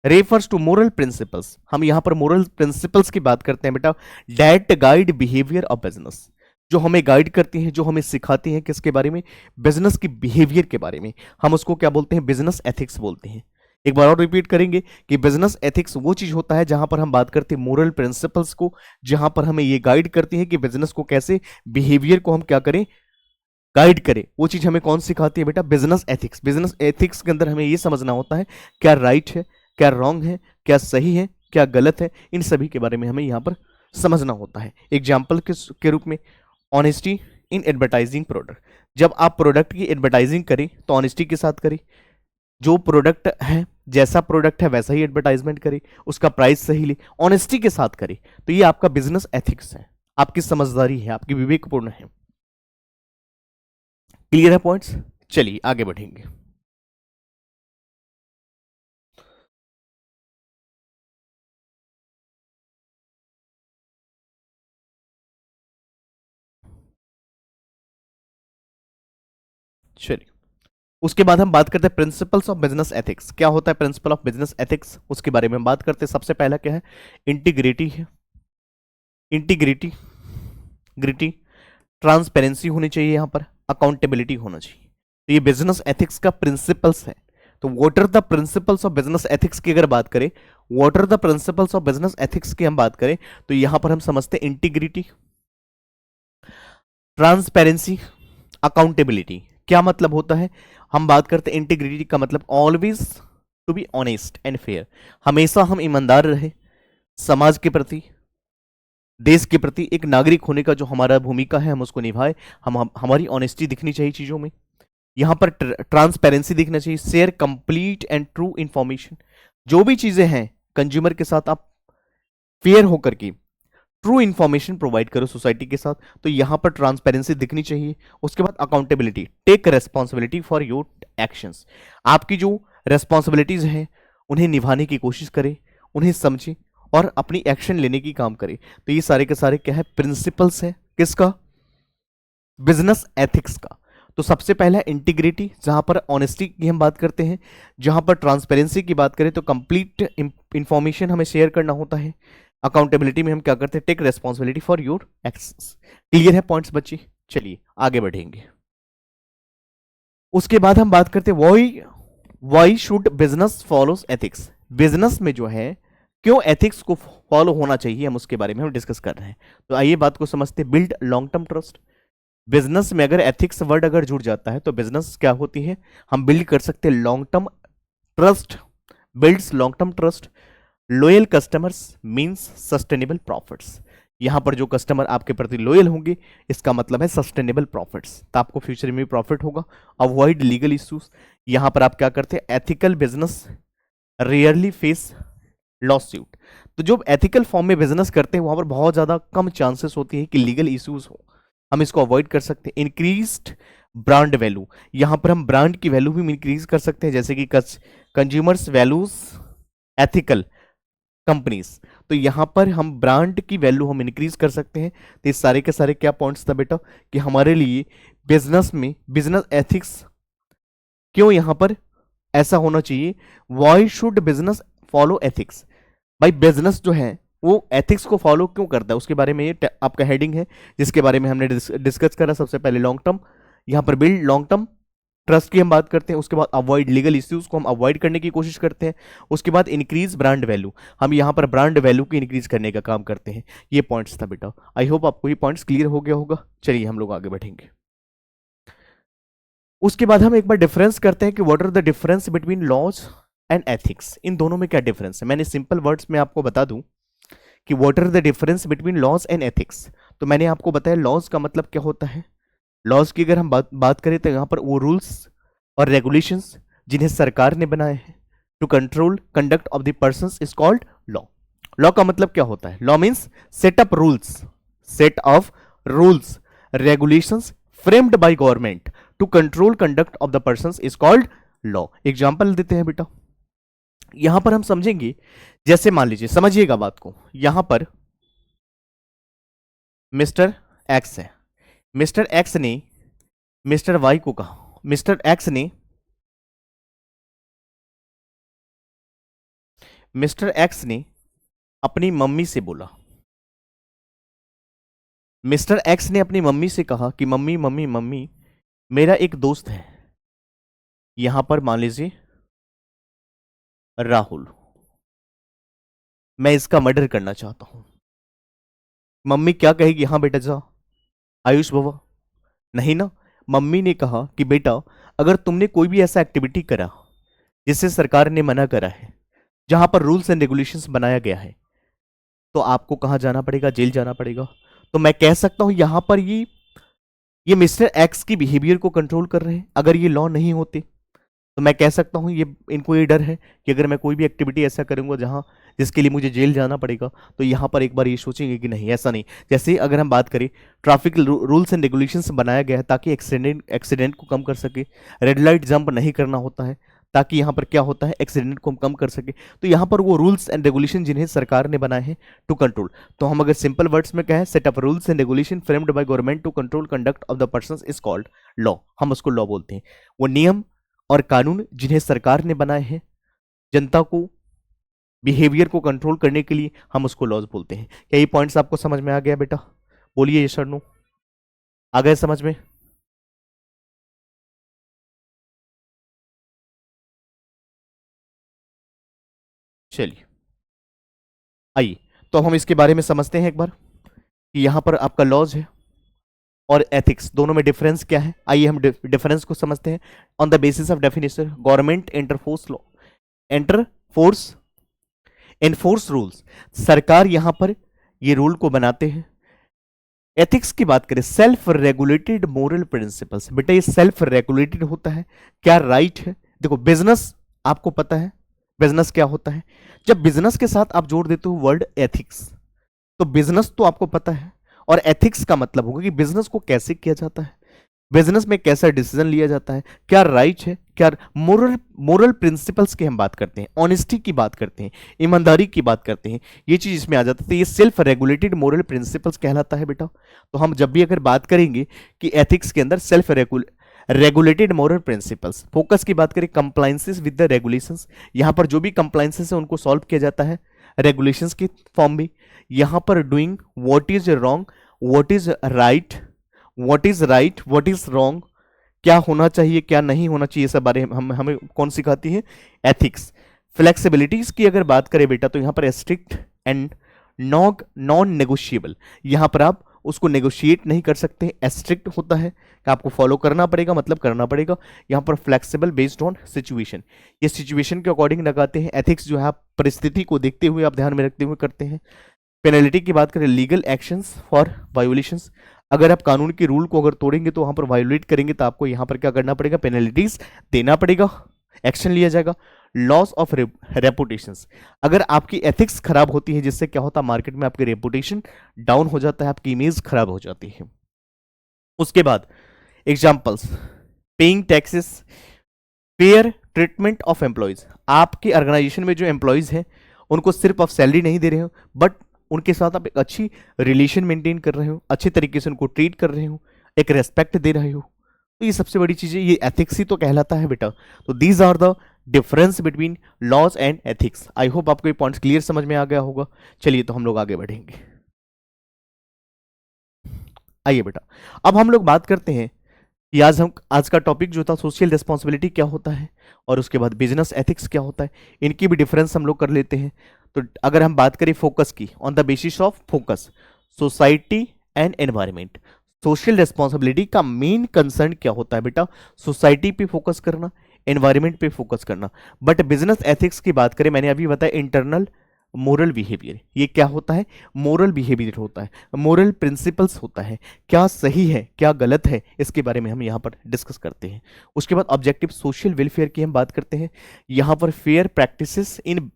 refers to moral principles. हम यहां पर मोरल प्रिंसिपल्स की बात करते हैं बेटा, that guide behaviour of business, जो हमें गाइड करती हैं, जो हमें सिखाती हैं किसके बारे में, बिजनेस की बिहेवियर के बारे में। हम उसको क्या बोलते हैं, बिजनेस एथिक्स बोलते हैं। एक बार और रिपीट करेंगे कि बिजनेस एथिक्स वो चीज होता है जहां पर हम बात करते हैं मोरल प्रिंसिपल्स को, जहां पर हमें ये गाइड करती है कि बिजनेस को कैसे, बिहेवियर को हम क्या करें, गाइड करें। वो चीज हमें कौन सिखाती है बेटा, बिजनेस एथिक्स। बिजनेस एथिक्स के अंदर हमें ये समझना होता है क्या राइट है, क्या रॉन्ग है, क्या सही है, क्या गलत है, इन सभी के बारे में हमें यहां पर समझना होता है। एग्जाम्पल के रूप में ऑनेस्टी इन एडवर्टाइजिंग प्रोडक्ट। जब आप प्रोडक्ट की एडवर्टाइजिंग करें तो ऑनेस्टी के साथ करें, जो प्रोडक्ट है, जैसा प्रोडक्ट है वैसा ही एडवर्टाइजमेंट करें, उसका प्राइस सही ले, ऑनेस्टी के साथ करें। तो ये आपका बिजनेस एथिक्स है, आपकी समझदारी है, आपकी विवेकपूर्ण है। क्लियर है पॉइंट्स? चलिए आगे बढ़ेंगे। चलिए उसके बाद हम बात करते हैं प्रिंसिपल्स ऑफ बिजनेस एथिक्स। क्या होता है प्रिंसिपल ऑफ बिजनेस एथिक्स, उसके बारे में हम बात करते हैं। सबसे पहला क्या है, इंटीग्रिटी है। इंटीग्रिटी ग्रिटी ट्रांसपेरेंसी होनी चाहिए, यहां पर अकाउंटेबिलिटी होना चाहिए। तो ये बिजनेस एथिक्स का प्रिंसिपल्स है। तो what are the principles of business ethics की अगर बात करें, what are the principles of business ethics की हम बात करें, तो यहां पर हम समझते हैं इंटीग्रिटी, ट्रांसपेरेंसी, अकाउंटेबिलिटी। क्या मतलब होता है, हम बात करते हैं इंटीग्रिटी का मतलब always to be honest and fair. हमेशा हम ईमानदार रहे, समाज के प्रति, देश के प्रति एक नागरिक होने का जो हमारा भूमिका है हम उसको निभाए। हमारी ऑनेस्टी दिखनी चाहिए चीजों में। यहां पर ट्रांसपेरेंसी दिखना चाहिए, share complete and true information. जो भी चीजें हैं कंज्यूमर के साथ आप फेयर होकर के ट्रू इंफॉर्मेशन प्रोवाइड करो सोसाइटी के साथ। तो यहां पर ट्रांसपेरेंसी दिखनी चाहिए। उसके बाद accountability, take responsibility for your actions. आपकी जो रेस्पॉन्सिबिलिटीज हैं उन्हें निभाने की कोशिश करें, उन्हें समझें और अपनी एक्शन लेने की काम करें। तो ये सारे के सारे क्या है, प्रिंसिपल्स है किसका, बिजनेस एथिक्स का। तो सबसे पहला इंटीग्रिटी, जहां पर ऑनेस्टी की हम बात करते हैं। जहां पर ट्रांसपेरेंसी की बात करें तो कंप्लीट इंफॉर्मेशन हमें शेयर करना होता है। अकाउंटेबिलिटी में हम क्या करते हैं, take responsibility for your actions. Clear है पॉइंट्स बच्चे? चलिए आगे बढ़ेंगे। उसके बाद हम बात करते हैं why should business follows ethics. Business में जो है क्यों एथिक्स को फॉलो होना चाहिए, हम उसके बारे में हम डिस्कस कर रहे हैं। तो आइए बात को समझते हैं। Build long term trust. Business में अगर एथिक्स वर्ड अगर जुड़ जाता है तो बिजनेस क्या होती है, हम बिल्ड कर सकते हैं long term trust. Builds long term trust. Loyal customers means sustainable profits. यहां पर जो कस्टमर आपके प्रति लॉयल होंगे इसका मतलब है सस्टेनेबल प्रॉफिट्स, तो आपको फ्यूचर में भी प्रॉफिट होगा। Avoid legal issues. यहां पर आप क्या करते हैं, ethical business rarely face law suit. तो जो एथिकल फॉर्म में बिजनेस करते हैं वहां पर बहुत ज्यादा कम चांसेस होती है कि लीगल इश्यूज हो, हम इसको अवॉइड कर सकते हैं। इंक्रीज्ड ब्रांड वैल्यू, यहां पर हम ब्रांड की वैल्यू भी इंक्रीज कर सकते हैं, जैसे कि कंज्यूमर्स वैल्यूज एथिकल कंपनीज। तो यहां पर हम ब्रांड की वैल्यू हम इंक्रीज कर सकते हैं। तो ये सारे के सारे क्या पॉइंट्स था बेटा कि हमारे लिए बिजनेस में बिजनेस एथिक्स क्यों यहां पर ऐसा होना चाहिए। Why should business follow ethics. भाई बिजनेस जो है वो एथिक्स को फॉलो क्यों करता है, उसके बारे में ये आपका हेडिंग है जिसके बारे में हमने डिस्कस करा। सबसे पहले लॉन्ग टर्म, यहां पर बिल्ड लॉन्ग टर्म ट्रस्ट की हम बात करते हैं। उसके बाद अवॉइड लीगल इश्यूज को हम अवॉइड करने की कोशिश करते हैं। उसके बाद इंक्रीज ब्रांड वैल्यू, हम यहां पर ब्रांड वैल्यू की इंक्रीज करने का काम करते हैं। ये पॉइंट्स था बेटा। आई होप आपको ये पॉइंट्स क्लियर हो गया होगा। चलिए हम लोग आगे बढ़ेंगे। उसके बाद हम एक बार डिफरेंस करते हैं कि what are the difference between laws and ethics. इन दोनों में क्या डिफरेंस है, मैंने सिंपल वर्ड्स में आपको बता दूं कि what are the difference between laws and ethics. तो मैंने आपको बताया लॉज का मतलब क्या होता है। लॉज की अगर हम बात करें तो यहां पर वो रूल्स और रेगुलेशंस जिन्हें सरकार ने बनाए हैं to control conduct of the persons is called law. Law का मतलब क्या होता है, law means set of rules regulations framed by government to control conduct of the persons is called law. Example देते हैं बेटा, यहां पर हम समझेंगे, जैसे मान लीजिए, समझिएगा बात को, यहां पर मिस्टर एक्स है, मिस्टर एक्स ने मिस्टर वाई को कहा, मिस्टर एक्स ने अपनी मम्मी से बोला, मिस्टर एक्स ने अपनी मम्मी से कहा कि मम्मी मम्मी मम्मी, मेरा एक दोस्त है, यहां पर मान लीजिए राहुल, मैं इसका मर्डर करना चाहता हूं। मम्मी क्या कहेगी? हाँ बेटा जा, आयुष बाबा, नहीं ना। मम्मी ने कहा कि बेटा, अगर तुमने कोई भी ऐसा एक्टिविटी करा जिसे सरकार ने मना करा है, जहां पर रूल्स एंड रेगुलेशंस बनाया गया है, तो आपको कहां जाना पड़ेगा? जेल जाना पड़ेगा। तो मैं कह सकता हूं यहां पर ये मिस्टर एक्स की बिहेवियर को कंट्रोल कर रहे हैं। अगर ये लॉ नहीं होते तो मैं कह सकता हूं ये इनको ये डर है कि अगर मैं कोई भी एक्टिविटी ऐसा करूंगा जहां जिसके लिए मुझे जेल जाना पड़ेगा, तो यहां पर एक बार ये सोचेंगे कि नहीं, ऐसा नहीं। जैसे अगर हम बात करें, ट्रैफिक रूल्स एंड रेगुलेशंस बनाया गया है ताकि एक्सीडेंट को कम कर सके। रेड लाइट जंप नहीं करना होता है ताकि यहां पर क्या होता है, एक्सीडेंट को हम कम कर सके। तो यहां पर वो रूल्स एंड रेगुलेशन जिन्हें सरकार ने बनाए हैं टू कंट्रोल, तो हम अगर सिंपल वर्ड्स में कहें, set of rules and regulation framed by government to control conduct of the person is called law. हम उसको लॉ बोलते हैं। वो नियम और कानून जिन्हें सरकार ने बनाए हैं जनता को बिहेवियर को कंट्रोल करने के लिए, हम उसको लॉज बोलते हैं। क्या ये पॉइंट्स आपको समझ में आ गया बेटा? बोलिए यस और नो, आ गए समझ में? चलिए आइए, तो हम इसके बारे में समझते हैं एक बार कि यहां पर आपका लॉज है और एथिक्स, दोनों में डिफरेंस क्या है। आइए हम डिफरेंस को समझते हैं। On the basis of definition, government enforce law, enforce enforce rules, सरकार यहां पर ये रूल को बनाते हैं। एथिक्स की बात करें, सेल्फ रेगुलेटेड मोरल प्रिंसिपल्स। बेटा ये सेल्फ रेगुलेटेड होता है, क्या राइट है? देखो बिजनेस, आपको पता है बिजनेस क्या होता है। जब बिजनेस के साथ आप जोड़ देते हो वर्ड एथिक्स, तो बिजनेस तो आपको पता है, और एथिक्स का मतलब होगा कि बिजनेस को कैसे किया जाता है, बिजनेस में कैसा डिसीजन लिया जाता है, क्या राइट है, क्या मोरल मोरल प्रिंसिपल्स की हम बात करते हैं, ऑनेस्टी की बात करते हैं, ईमानदारी की बात करते हैं, ये चीज इसमें आ जाती है। तो ये सेल्फ रेगुलेटेड मोरल प्रिंसिपल्स कहलाता है बेटा। तो हम जब भी अगर बात करेंगे कि एथिक्स के अंदर self regulated moral principles, focus की बात करें, कंप्लाइंसेस विद द रेगुलेशंस, यहां पर जो भी कंप्लाइंसेस है उनको सॉल्व किया जाता है रेगुलेशंस की फॉर्म में। यहां पर doing what is wrong, what is right, what is right, what is wrong, क्या होना चाहिए क्या नहीं होना चाहिए, सब बारे हम हमें कौन सिखाती है? एथिक्स। फ्लेक्सिबिलिटीज की अगर बात करें बेटा, तो यहां पर स्ट्रिक्ट एंड नॉन नेगोशिएबल, यहां पर आप उसको नेगोशिएट नहीं कर सकते, स्ट्रिक्ट होता है कि आपको फॉलो करना पड़ेगा, मतलब करना पड़ेगा। यहां पर फ्लेक्सिबल बेस्ड ऑन सिचुएशन, ये सिचुएशन के अकॉर्डिंग लगाते हैं। एथिक्स जो है आप परिस्थिति को देखते हुए, आप ध्यान में रखते हुए करते हैं। पेनल्टी की बात करें, लीगल एक्शंस फॉर वायोलेशंस, अगर आप कानून के रूल को अगर तोड़ेंगे तो वहां पर वायोलेट करेंगे तो आपको यहां पर क्या करना पड़ेगा? पेनल्टीज देना पड़ेगा, एक्शन लिया जाएगा। लॉस ऑफ रेपुटेशंस, अगर आपकी एथिक्स खराब होती है, जिससे क्या होता है, मार्केट में आपकी रेपुटेशन डाउन हो जाता है, आपकी इमेज खराब हो जाती है। उसके बाद examples, paying taxes, fair treatment of employees, आपके ऑर्गेनाइजेशन में जो एम्प्लॉयज हैं उनको सिर्फ आप सैलरी नहीं दे रहे हो, बट उनके साथ आप एक अच्छी रिलेशन मेंटेन कर रहे हो, अच्छे तरीके से उनको ट्रीट कर रहे हो, एक रेस्पेक्ट दे रहे हो। तो ये सबसे बड़ी चीज है, ये एथिक्स ही तो कहलाता है बेटा। तो these are the difference between laws and ethics. I hope आपको ये पॉइंट्स क्लियर समझ में आ गया होगा। चलिए तो हम लोग आगे बढ़ेंगे। आइए बेटा, अब हम लोग बात करते हैं कि आज का टॉपिक जो था सोशल रिस्पॉन्सिबिलिटी क्या होता है, और उसके बाद बिजनेस एथिक्स क्या होता है, इनकी भी डिफरेंस हम लोग कर लेते हैं। तो अगर हम बात करें फोकस की, on the basis of focus, society and environment, social responsibility का मेन कंसर्न क्या होता है बेटा? सोसाइटी पे फोकस करना, एनवायरमेंट पे फोकस करना। बट बिजनेस एथिक्स की बात करें, मैंने अभी बताया इंटरनल मोरल बिहेवियर, ये क्या होता है? मोरल बिहेवियर होता है, मोरल प्रिंसिपल्स होता है, क्या सही है क्या गलत है, इसके बारे में हम यहाँ पर डिस्कस करते हैं। उसके बाद ऑब्जेक्टिव सोशल वेलफेयर की हम बात करते हैं, यहाँ पर फेयर प्रैक्टिसेस इन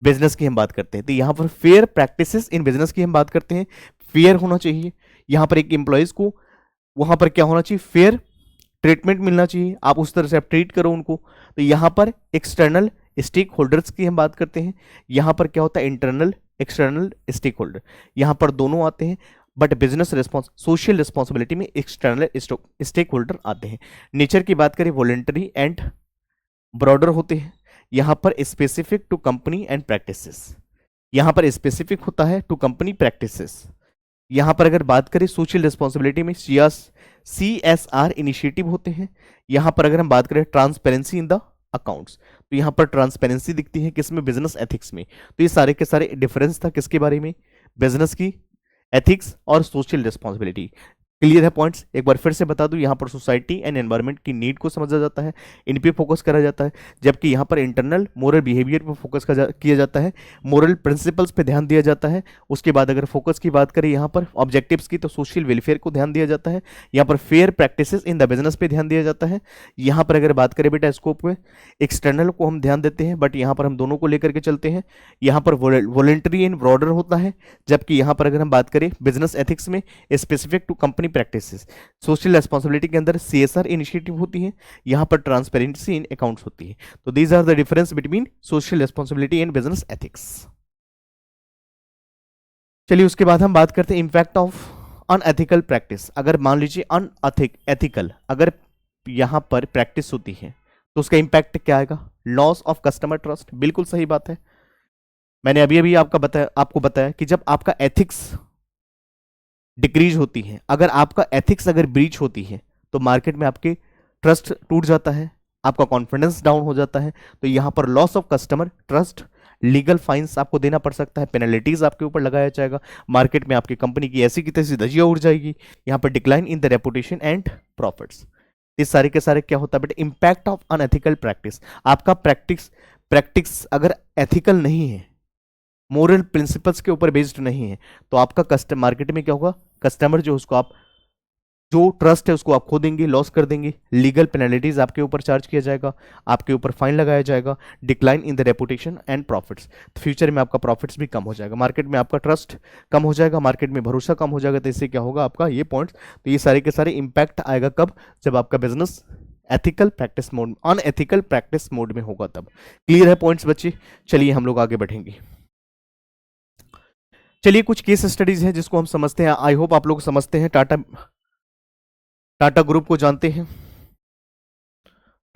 बिजनेस की हम बात करते हैं। तो यहाँ पर फेयर प्रैक्टिसेस इन बिजनेस की हम बात करते हैं, फेयर होना चाहिए, यहाँ पर एक एम्प्लॉयज को वहां पर क्या होना चाहिए? फेयर ट्रीटमेंट मिलना चाहिए, आप उस तरह से आप ट्रीट करो उनको। तो यहाँ पर एक्सटर्नल स्टेक होल्डर्स की हम बात करते हैं, यहां पर क्या होता है इंटरनल एक्सटर्नल स्टेक होल्डर, यहां पर दोनों आते हैं, but business response social responsibility में एक्सटर्नल स्टेक होल्डर आते हैं। नेचर की बात करें वॉलेंटरी एंड ब्रॉडर होते हैं, यहां पर specific to company and practices, यहां पर स्पेसिफिक होता है टू कंपनी प्रैक्टिसेस। यहां पर अगर बात करें सोशल रिस्पॉन्सिबिलिटी में CSR इनिशिएटिव होते हैं, यहां पर अगर हम बात करें ट्रांसपेरेंसी इन द अकाउंट्स, तो यहां पर ट्रांसपेरेंसी दिखती है किसमें, बिजनेस एथिक्स में। तो ये सारे के सारे डिफरेंस था किसके बारे में, बिजनेस की एथिक्स और सोशल रिस्पॉन्सिबिलिटी। क्लियर है पॉइंट्स, एक बार फिर से बता दूं, यहाँ पर सोसाइटी एंड एनवायरनमेंट की नीड को समझा जाता है, इन पे फोकस करा जाता है, जबकि यहाँ पर इंटरनल मोरल बिहेवियर पर फोकस किया जाता है, मोरल प्रिंसिपल्स पे ध्यान दिया जाता है। उसके बाद अगर फोकस की बात करें यहाँ पर ऑब्जेक्टिव्स की, तो सोशल वेलफेयर को ध्यान दिया जाता है, यहाँ पर fair practices in the business पे ध्यान दिया जाता है। यहाँ पर अगर बात करें बेटा स्कोप में, एक्सटर्नल को हम ध्यान देते हैं, बट यहाँ पर हम दोनों को लेकर के चलते हैं, यहाँ पर वॉलेंटरी एंड ब्रॉडर होता है, जबकि यहाँ पर अगर हम बात करें बिजनेस एथिक्स में specific to company practices. Social responsibility के अंदर CSR इनिशिएटिव होती है, यहां पर ट्रांसपेरेंसी इन अकाउंट्स होती है। तो these are the difference between social responsibility and business ethics. चलिए उसके बाद हम बात करते हैं इंपैक्ट ऑफ अनएथिकल प्रैक्टिस। अगर मान लीजिए एथिकल अगर यहां पर प्रैक्टिस होती है तो उसका इंपैक्ट क्या आएगा, लॉस ऑफ कस्टमर ट्रस्ट। बिल्कुल सही बात है, मैंने अभी अभी आपको बताया कि जब आपका एथिक्स डिक्रीज होती है, अगर आपका एथिक्स अगर ब्रीच होती है, तो मार्केट में आपके ट्रस्ट टूट जाता है, आपका कॉन्फिडेंस डाउन हो जाता है। तो यहां पर loss of customer trust, legal fines आपको देना पड़ सकता है, पेनल्टीज आपके ऊपर लगाया जाएगा, मार्केट में आपकी कंपनी की ऐसी की तैसी धज्जियां उड़ जाएगी, यहां पर decline in the reputation and profits. ये सारे के सारे क्या होता है बेटा, इंपैक्ट ऑफ अनएथिकल प्रैक्टिस। आपका प्रैक्टिस अगर एथिकल नहीं है, मोरल प्रिंसिपल्स के ऊपर बेस्ड नहीं है, तो आपका कस्टमर मार्केट में क्या होगा, कस्टमर जो उसको आप जो ट्रस्ट है उसको आप खो देंगे, लॉस कर देंगे, लीगल पेनल्टीज आपके ऊपर चार्ज किया जाएगा, आपके ऊपर फाइन लगाया जाएगा, decline in the reputation and profits. Future में आपका प्रॉफिट्स भी कम हो जाएगा, मार्केट में आपका ट्रस्ट कम हो जाएगा, मार्केट में भरोसा कम हो जाएगा। तो इससे क्या होगा आपका ये पॉइंट्स, तो ये सारे के सारे इंपैक्ट आएगा कब, जब आपका business ethical practice mode unethical practice mode में होगा तब। क्लियर है पॉइंट्स बच्चे, चलिए हम लोग आगे बढ़ेंगे। चलिए कुछ केस स्टडीज हैं जिसको हम समझते हैं, आई होप आप लोग समझते हैं। टाटा ग्रुप को जानते हैं,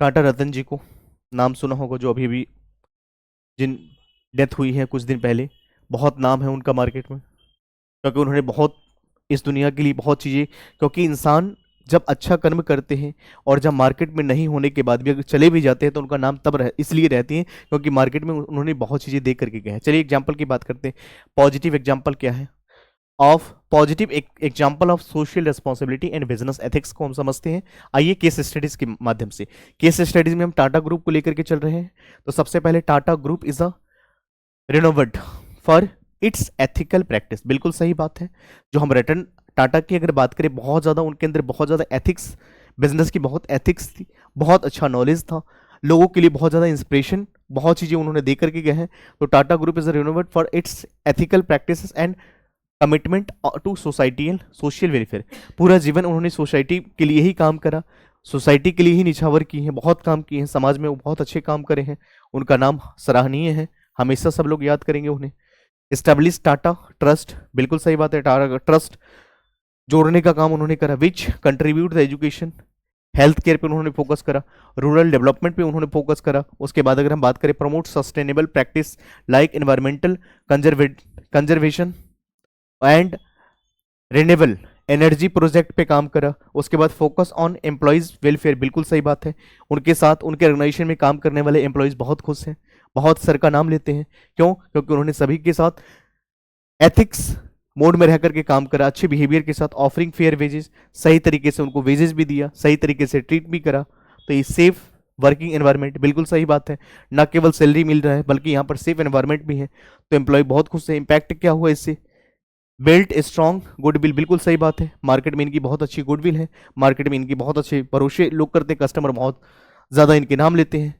टाटा रतन जी को नाम सुना होगा, जो अभी भी जिन डेथ हुई है कुछ दिन पहले, बहुत नाम है उनका मार्केट में, क्योंकि उन्होंने बहुत इस दुनिया के लिए बहुत चीज़ें, क्योंकि इंसान जब अच्छा कर्म करते हैं और जब मार्केट में नहीं होने के बाद भी अगर चले भी जाते हैं तो उनका नाम तब इसलिए रहती है क्योंकि मार्केट में उन्होंने बहुत चीज़ें दे करके गए हैं। चलिए एग्जाम्पल की बात करते हैं, पॉजिटिव एग्जाम्पल क्या है of positive example of social responsibility and business ethics को हम समझते हैं। आइए केस स्टडीज के माध्यम से, केस स्टडीज में हम टाटा ग्रुप को लेकर के चल रहे हैं। तो सबसे पहले Tata group is a renowned for its ethical practice. बिल्कुल सही बात है, जो हम रतन टाटा की अगर बात करें, बहुत ज़्यादा उनके अंदर बहुत ज़्यादा एथिक्स, बिजनेस की बहुत एथिक्स थी, बहुत अच्छा नॉलेज था, लोगों के लिए बहुत ज़्यादा इंस्पिरेशन, बहुत चीज़ें उन्होंने दे करके गए हैं। तो Tata group is renowned for its ethical practices and commitment to society and social welfare. पूरा जीवन उन्होंने सोसाइटी के लिए ही काम करा, सोसाइटी के लिए ही निछावर की हैं, बहुत काम किए हैं, समाज में वो बहुत अच्छे काम करे हैं, उनका नाम सराहनीय है, हमेशा सब लोग याद करेंगे उन्हें। एस्टेब्लिश टाटा ट्रस्ट, बिल्कुल सही बात है, टाटा ट्रस्ट जोड़ने का काम उन्होंने करा, which contribute the education, health care पे उन्होंने फोकस करा, रूरल डेवलपमेंट पे उन्होंने फोकस करा। उसके बाद अगर हम बात करें, promote sustainable practice like environmental conservation and renewable energy project पे काम करा। उसके बाद फोकस ऑन एम्प्लॉयज वेलफेयर, बिल्कुल सही बात है, उनके साथ उनके ऑर्गेनाइजेशन में काम करने वाले एम्प्लॉयज बहुत खुश हैं, बहुत सर का नाम लेते हैं। क्यों? क्योंकि उन्होंने सभी के साथ एथिक्स मोड में रह करके काम करा, अच्छे बिहेवियर के साथ, ऑफरिंग फेयर वेजेस, सही तरीके से उनको वेजेस भी दिया, सही तरीके से ट्रीट भी करा। तो ये सेफ वर्किंग एनवायरनमेंट, बिल्कुल सही बात है, ना केवल सैलरी मिल रहा है बल्कि यहाँ पर सेफ एनवायरनमेंट भी है, तो एम्प्लॉय बहुत खुश है। इंपैक्ट क्या हुआ इससे, बिल्ट स्ट्रॉन्ग गुडविल, बिल्कुल सही बात है, मार्केट में इनकी बहुत अच्छी गुडविल है, मार्केट में इनकी बहुत अच्छे भरोसे लोग करते हैं, कस्टमर बहुत ज़्यादा इनके नाम लेते हैं,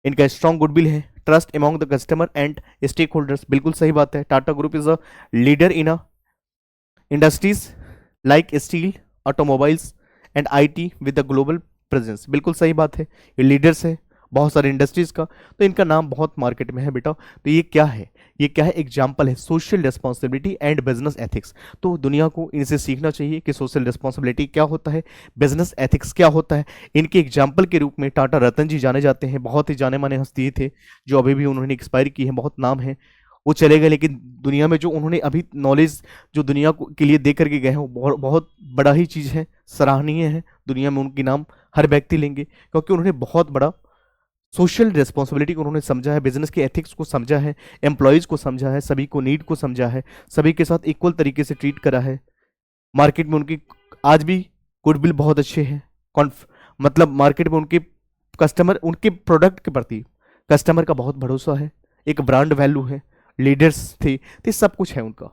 इनका स्ट्रॉन्ग गुडविल है। Trust among the customer and stakeholders, बिल्कुल सही बात है, Tata group is a leader in a industries like steel, automobiles and IT with the global presence, बिल्कुल सही बात है, ये लीडर्स है बहुत सारे इंडस्ट्रीज का, तो इनका नाम बहुत मार्केट में है बेटा। तो ये क्या है, ये क्या है, एग्जाम्पल है social responsibility and business ethics. तो दुनिया को इनसे सीखना चाहिए कि सोशल रिस्पॉन्सिबिलिटी क्या होता है, बिजनेस एथिक्स क्या होता है। इनके एग्जाम्पल के रूप में टाटा रतन जी जाने जाते हैं, बहुत ही जाने माने हस्ती थे, जो अभी भी उन्होंने एक्सपायर की है, बहुत नाम है। वो चले गए, लेकिन दुनिया में जो उन्होंने अभी नॉलेज जो दुनिया को के लिए दे करके गए हैं, वो बहुत बहुत बड़ा ही चीज़ है, सराहनीय है। दुनिया में उनकी नाम हर व्यक्ति लेंगे, क्योंकि उन्होंने बहुत बड़ा सोशल रिस्पॉन्सिबिलिटी को उन्होंने समझा है, बिजनेस के एथिक्स को समझा है, एम्प्लॉयज़ को समझा है, सभी को नीड को समझा है, सभी के साथ इक्वल तरीके से ट्रीट करा है। मार्केट में उनकी आज भी गुडविल बहुत अच्छे हैं। मतलब मार्केट में उनके कस्टमर, उनके प्रोडक्ट के प्रति कस्टमर का बहुत भरोसा है, एक ब्रांड वैल्यू है, लीडर्स थे, तो सब कुछ है उनका।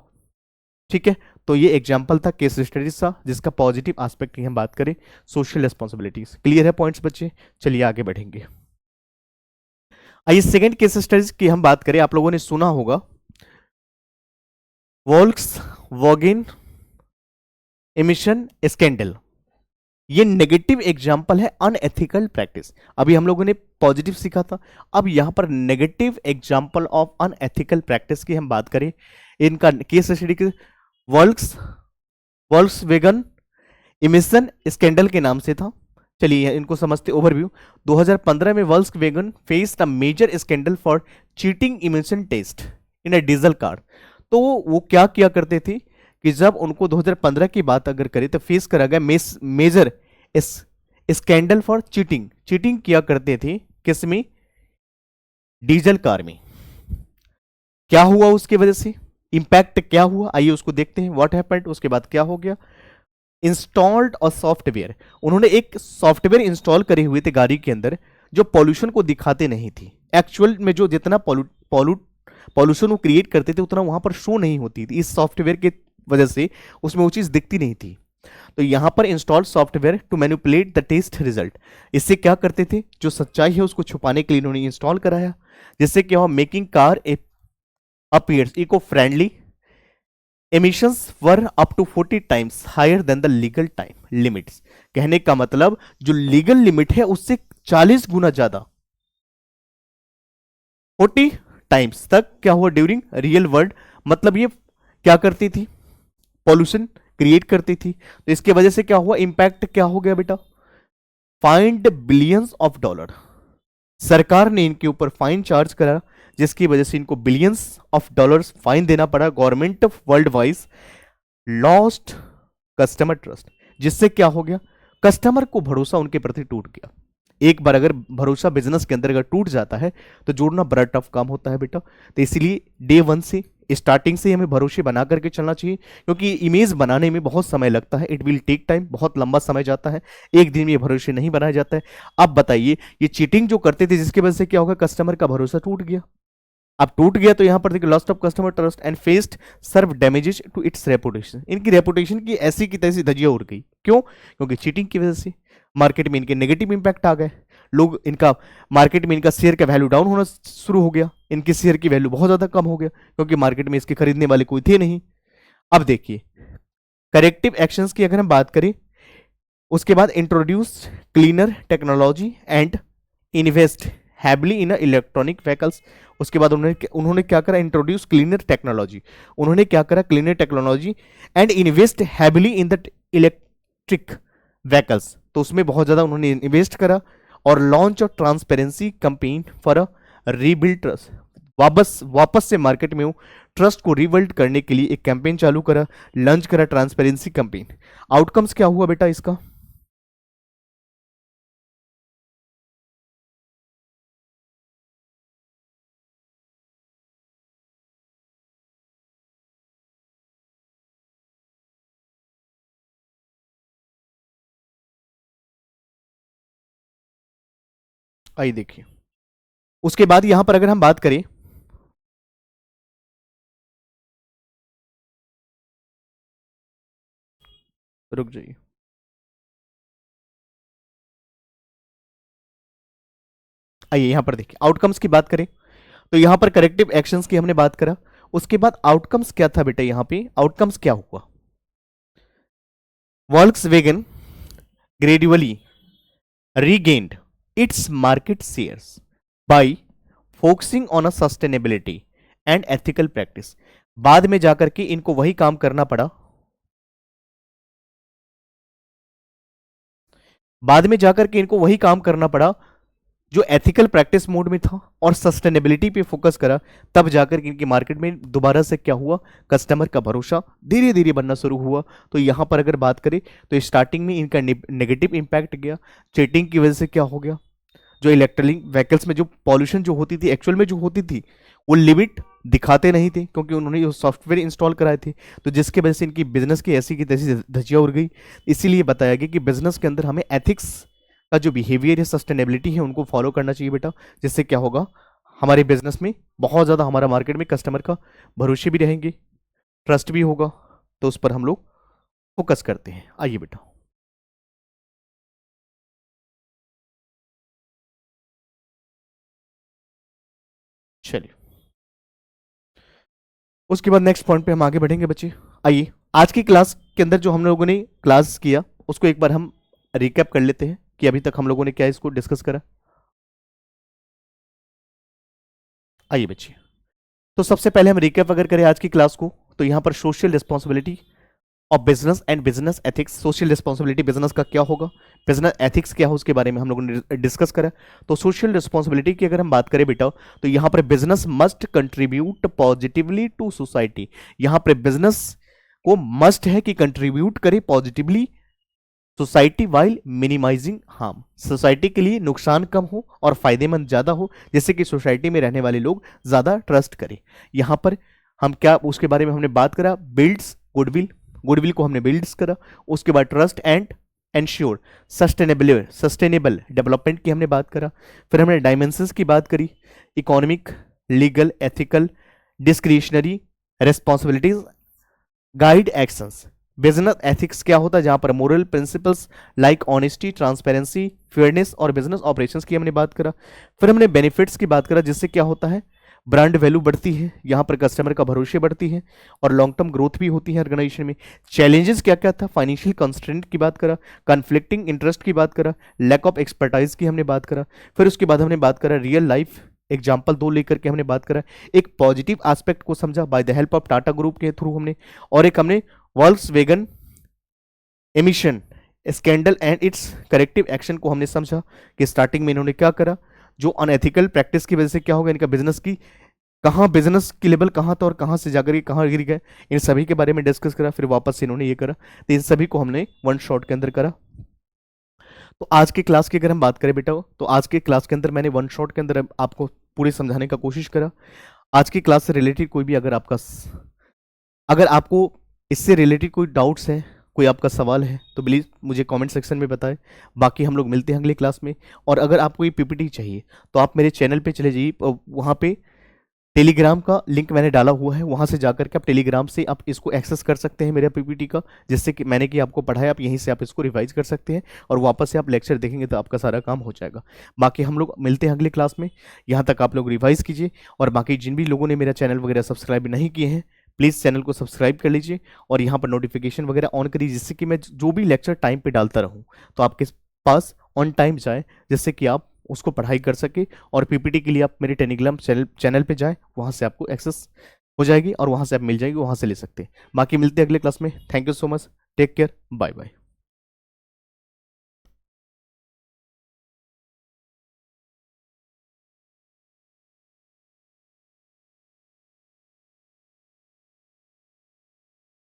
ठीक है, तो ये एग्जाम्पल था केस स्टडी सा, जिसका पॉजिटिव एस्पेक्ट की हम बात करें, सोशल रिस्पॉन्सिबिलिटीज। क्लियर है पॉइंट्स बच्चे? चलिए आगे बढ़ेंगे। आइए सेकंड केस स्टडीज की हम बात करें। आप लोगों ने सुना होगा वोल्क्सवैगन एमिशन स्कैंडल। ये नेगेटिव एग्जाम्पल है अनएथिकल प्रैक्टिस। अभी हम लोगों ने पॉजिटिव सीखा था, अब यहां पर negative example of unethical practice की हम बात करें। इनका केस स्टडी के वोल्क्सवैगन एमिशन स्कैंडल के नाम से था। चलिए इनको समझते। ओवरव्यू। 2015 में Volkswagen faced a major scandal for cheating emission test in a diesel car. तो वो क्या किया करते थे कि जब उनको 2015 की बात अगर करें तो फेस करा गया major scandal for cheating. Cheating किया करते थे किस में? डीजल कार में। क्या हुआ उसकी वजह से, इंपैक्ट क्या हुआ, आइए उसको देखते हैं। व्हाट हैपेंड, उसके बाद क्या हो गया। इंस्टॉल्ड और सॉफ्टवेयर, उन्होंने एक सॉफ्टवेयर इंस्टॉल करे हुए थे गाड़ी के अंदर, जो पॉल्यूशन को दिखाते नहीं थी। एक्चुअल में जो जितना पॉल्यूशन वो क्रिएट करते थे उतना वहां पर शो नहीं होती थी। इस सॉफ्टवेयर के वजह से उसमें वो चीज दिखती नहीं थी। तो यहां पर install software to manipulate the test result. इससे क्या करते थे, जो सच्चाई है उसको छुपाने के लिए इन्होंने इंस्टॉल कराया, जिससे क्या हुआ, making car appears eco friendly. Emissions were up to 40 times higher than the legal time limits. कहने का मतलब जो लीगल लिमिट है उससे 40 गुना ज्यादा, 40 टाइम्स तक क्या हुआ ड्यूरिंग रियल वर्ल्ड। मतलब ये क्या करती थी, पॉल्यूशन क्रिएट करती थी। तो इसके वजह से क्या हुआ, इंपैक्ट क्या हो गया बेटा, फाइंड बिलियंस ऑफ डॉलर। सरकार ने इनके ऊपर फाइन चार्ज करा, जिसकी वजह से इनको बिलियंस ऑफ डॉलर्स फाइन देना पड़ा। Government world wise lost customer trust, जिससे क्या हो गया, कस्टमर को भरोसा उनके प्रति टूट गया। एक बार अगर भरोसा बिजनेस के अंदर अगर टूट जाता है तो जोड़ना बड़ा टफ काम होता है बेटा। तो इसलिए डे वन से, स्टार्टिंग से हमें भरोसे बना करके चलना चाहिए, क्योंकि इमेज बनाने में बहुत समय लगता है। इट विल टेक टाइम, बहुत लंबा समय जाता है, एक दिन में ये भरोसे नहीं बनाया जाता है। अब बताइए, ये चीटिंग जो करते थे जिसकी वजह से क्या होगा, कस्टमर का भरोसा टूट गया। अब टूट गया तो यहां पर देखिए, lost of customer trust and faced severe damages to its reputation. इनकी रेपुटेशन की ऐसी की तैसी धज्जियां उड़ गई। क्यों? क्योंकि चीटिंग की वजह से मार्केट में इनके नेगेटिव इंपैक्ट आ गए। लोग इनका मार्केट में इनका शेयर का वैल्यू डाउन होना शुरू हो गया, इनके शेयर की वैल्यू बहुत ज्यादा कम हो गया, क्योंकि मार्केट में इसके खरीदने वाले कोई थे नहीं। अब देखिए करेक्टिव एक्शंस की अगर हम बात करें, उसके बाद introduce cleaner technology and invest heavily in electronic vehicles. उसके बाद उन्होंने क्या करा, इंट्रोड्यूस क्लीनर टेक्नोलॉजी। उन्होंने क्या करा, cleaner technology and invest heavily in the electric vehicles. तो उसमें बहुत ज्यादा उन्होंने इन्वेस्ट करा। और launch of transparency campaign for a rebuild trust. वापस से मार्केट में ट्रस्ट को रिबिल्ड करने के लिए एक कैंपेन चालू करा, लॉन्च करा ट्रांसपेरेंसी कैंपेन। आउटकम्स क्या हुआ बेटा इसका, आइए देखिए। उसके बाद यहां पर अगर हम बात करें, रुक जाइए, आइए यहां पर देखिए आउटकम्स की बात करें तो यहां पर करेक्टिव एक्शंस की हमने बात करा। उसके बाद आउटकम्स क्या था बेटा, यहां पे आउटकम्स क्या हुआ, Volkswagen gradually regained its market shares bye focusing on a sustainability and ethical practice. बाद में जाकर के इनको वही काम करना पड़ा, बाद में जाकर के इनको वही काम करना पड़ा जो एथिकल प्रैक्टिस मोड में था और सस्टेनेबिलिटी पे फोकस करा। तब जाकर के इनकी मार्केट में दोबारा से क्या हुआ, कस्टमर का भरोसा धीरे धीरे बनना शुरू हुआ। तो यहां पर अगर बात करें तो स्टार्टिंग में इनका नेगेटिव इंपैक्ट गया, चीटिंग की वजह से क्या हो गया, जो इलेक्ट्रिक व्हीकल्स में जो पॉल्यूशन जो होती थी एक्चुअल में जो होती थी वो लिमिट दिखाते नहीं थे, क्योंकि उन्होंने सॉफ्टवेयर इंस्टॉल कराए थे। तो जिसके वजह से इनकी बिजनेस की ऐसी की तैसी धज्जियां उड़ गई। इसीलिए बताया गया कि बिजनेस के अंदर हमें एथिक्स का जो बिहेवियर है, सस्टेनेबिलिटी है, उनको फॉलो करना चाहिए बेटा। जिससे क्या होगा, हमारे बिजनेस में बहुत ज़्यादा, हमारा मार्केट में कस्टमर का भरोसे भी रहेंगे, ट्रस्ट भी होगा। तो उस पर हम लोग फोकस करते हैं। आइए बेटा, चलिए उसके बाद नेक्स्ट पॉइंट पे हम आगे बढ़ेंगे बच्चे। आइए आज की क्लास के अंदर जो हम लोगों ने क्लास किया उसको एक बार हम रिकैप कर लेते हैं कि अभी तक हम लोगों ने क्या इसको डिस्कस करा। आइए बच्चे, तो सबसे पहले हम रिकैप अगर करें आज की क्लास को, तो यहां पर सोशल रिस्पॉन्सिबिलिटी और business and business ethics. Social responsibility business का क्या होगा, बिजनेस एथिक्स क्या है, उसके बारे में हम लोगों ने डिस्कस करा। तो सोशल रिस्पॉन्सिबिलिटी की अगर हम बात करें बेटा, तो यहां पर business must contribute positively to society. यहां पर बिजनेस को मस्ट है कि कंट्रीब्यूट करे positively society while minimising harm. Society के लिए नुकसान कम हो और फायदेमंद ज्यादा हो, जिससे कि सोसाइटी में रहने वाले लोग ज्यादा ट्रस्ट करें। यहां पर हम क्या उसके बारे में हमने बात करा, बिल्ड्स गुडविल, गुडविल को हमने बिल्ड्स करा। उसके बाद trust and ensure sustainable development की हमने बात करा। फिर हमने डायमेंशंस की बात करी, economic, legal, ethical, discretionary responsibilities, guide actions. Business ethics क्या होता है, जहां पर moral principles like honesty, transparency, fairness और बिजनेस ऑपरेशंस की हमने बात करा। फिर हमने बेनिफिट्स की बात करा, जिससे क्या होता है, ब्रांड वैल्यू बढ़ती है, यहां पर कस्टमर का भरोसे बढ़ती है और लॉन्ग टर्म ग्रोथ भी होती है ऑर्गेनाइजेशन में। चैलेंजेस क्या क्या था, फाइनेंशियल कंस्ट्रेंट की बात करा, कन्फ्लिक्टिंग इंटरेस्ट की बात करा, लैक ऑफ एक्सपर्टाइज की हमने बात करा। फिर उसके बाद हमने बात करा रियल लाइफ एग्जाम्पल 2 लेकर के हमने बात करा, एक पॉजिटिव एस्पेक्ट को समझा by the help of Tata group के थ्रू हमने, और एक हमने Volkswagen emission scandal and it's corrective action को हमने समझा कि स्टार्टिंग में इन्होंने क्या करा, जो अनएथिकल प्रैक्टिस की वजह से क्या होगा, इनका बिजनेस की कहाँ, बिजनेस की लेवल कहाँ था और कहाँ से जाकर कहाँ गिर गए, इन सभी के बारे में डिस्कस करा। फिर वापस से इन्होंने ये करा, तो इन सभी को हमने वन शॉट के अंदर करा। तो आज के क्लास की अगर हम बात करें बेटा, तो आज के क्लास के अंदर मैंने वन शॉट के अंदर आपको पूरे समझाने का कोशिश करा। आज की क्लास से रिलेटेड कोई भी अगर आपका, अगर आपको इससे रिलेटेड कोई डाउट्स है, कोई आपका सवाल है, तो प्लीज़ मुझे कमेंट सेक्शन में बताएं। बाकी हम लोग मिलते हैं अगली क्लास में। और अगर आपको ये पीपीटी चाहिए तो आप मेरे चैनल पे चले जाइए, वहाँ पे टेलीग्राम का लिंक मैंने डाला हुआ है, वहाँ से जाकर के आप टेलीग्राम से आप इसको एक्सेस कर सकते हैं मेरा पीपीटी का, जिससे कि मैंने कि आपको पढ़ाया, आप यहीं से आप इसको रिवाइज कर सकते हैं और वापस से आप लेक्चर देखेंगे तो आपका सारा काम हो जाएगा। बाकी हम लोग मिलते हैं अगली क्लास में, यहाँ तक आप लोग रिवाइज कीजिए। और बाकी जिन भी लोगों ने मेरा चैनल वगैरह सब्सक्राइब नहीं किए हैं, प्लीज़ चैनल को सब्सक्राइब कर लीजिए और यहाँ पर नोटिफिकेशन वगैरह ऑन करिए, जिससे कि मैं जो भी लेक्चर टाइम पे डालता रहूँ तो आपके पास ऑन टाइम जाए, जिससे कि आप उसको पढ़ाई कर सके। और पीपीटी के लिए आप मेरे टेलीग्राम चैनल पे जाए, वहाँ से आपको एक्सेस हो जाएगी और वहाँ से आप मिल जाएगी, वहाँ से ले सकते हैं। बाकी मिलते हैं अगले क्लास में। Thank you so much, take care, bye bye.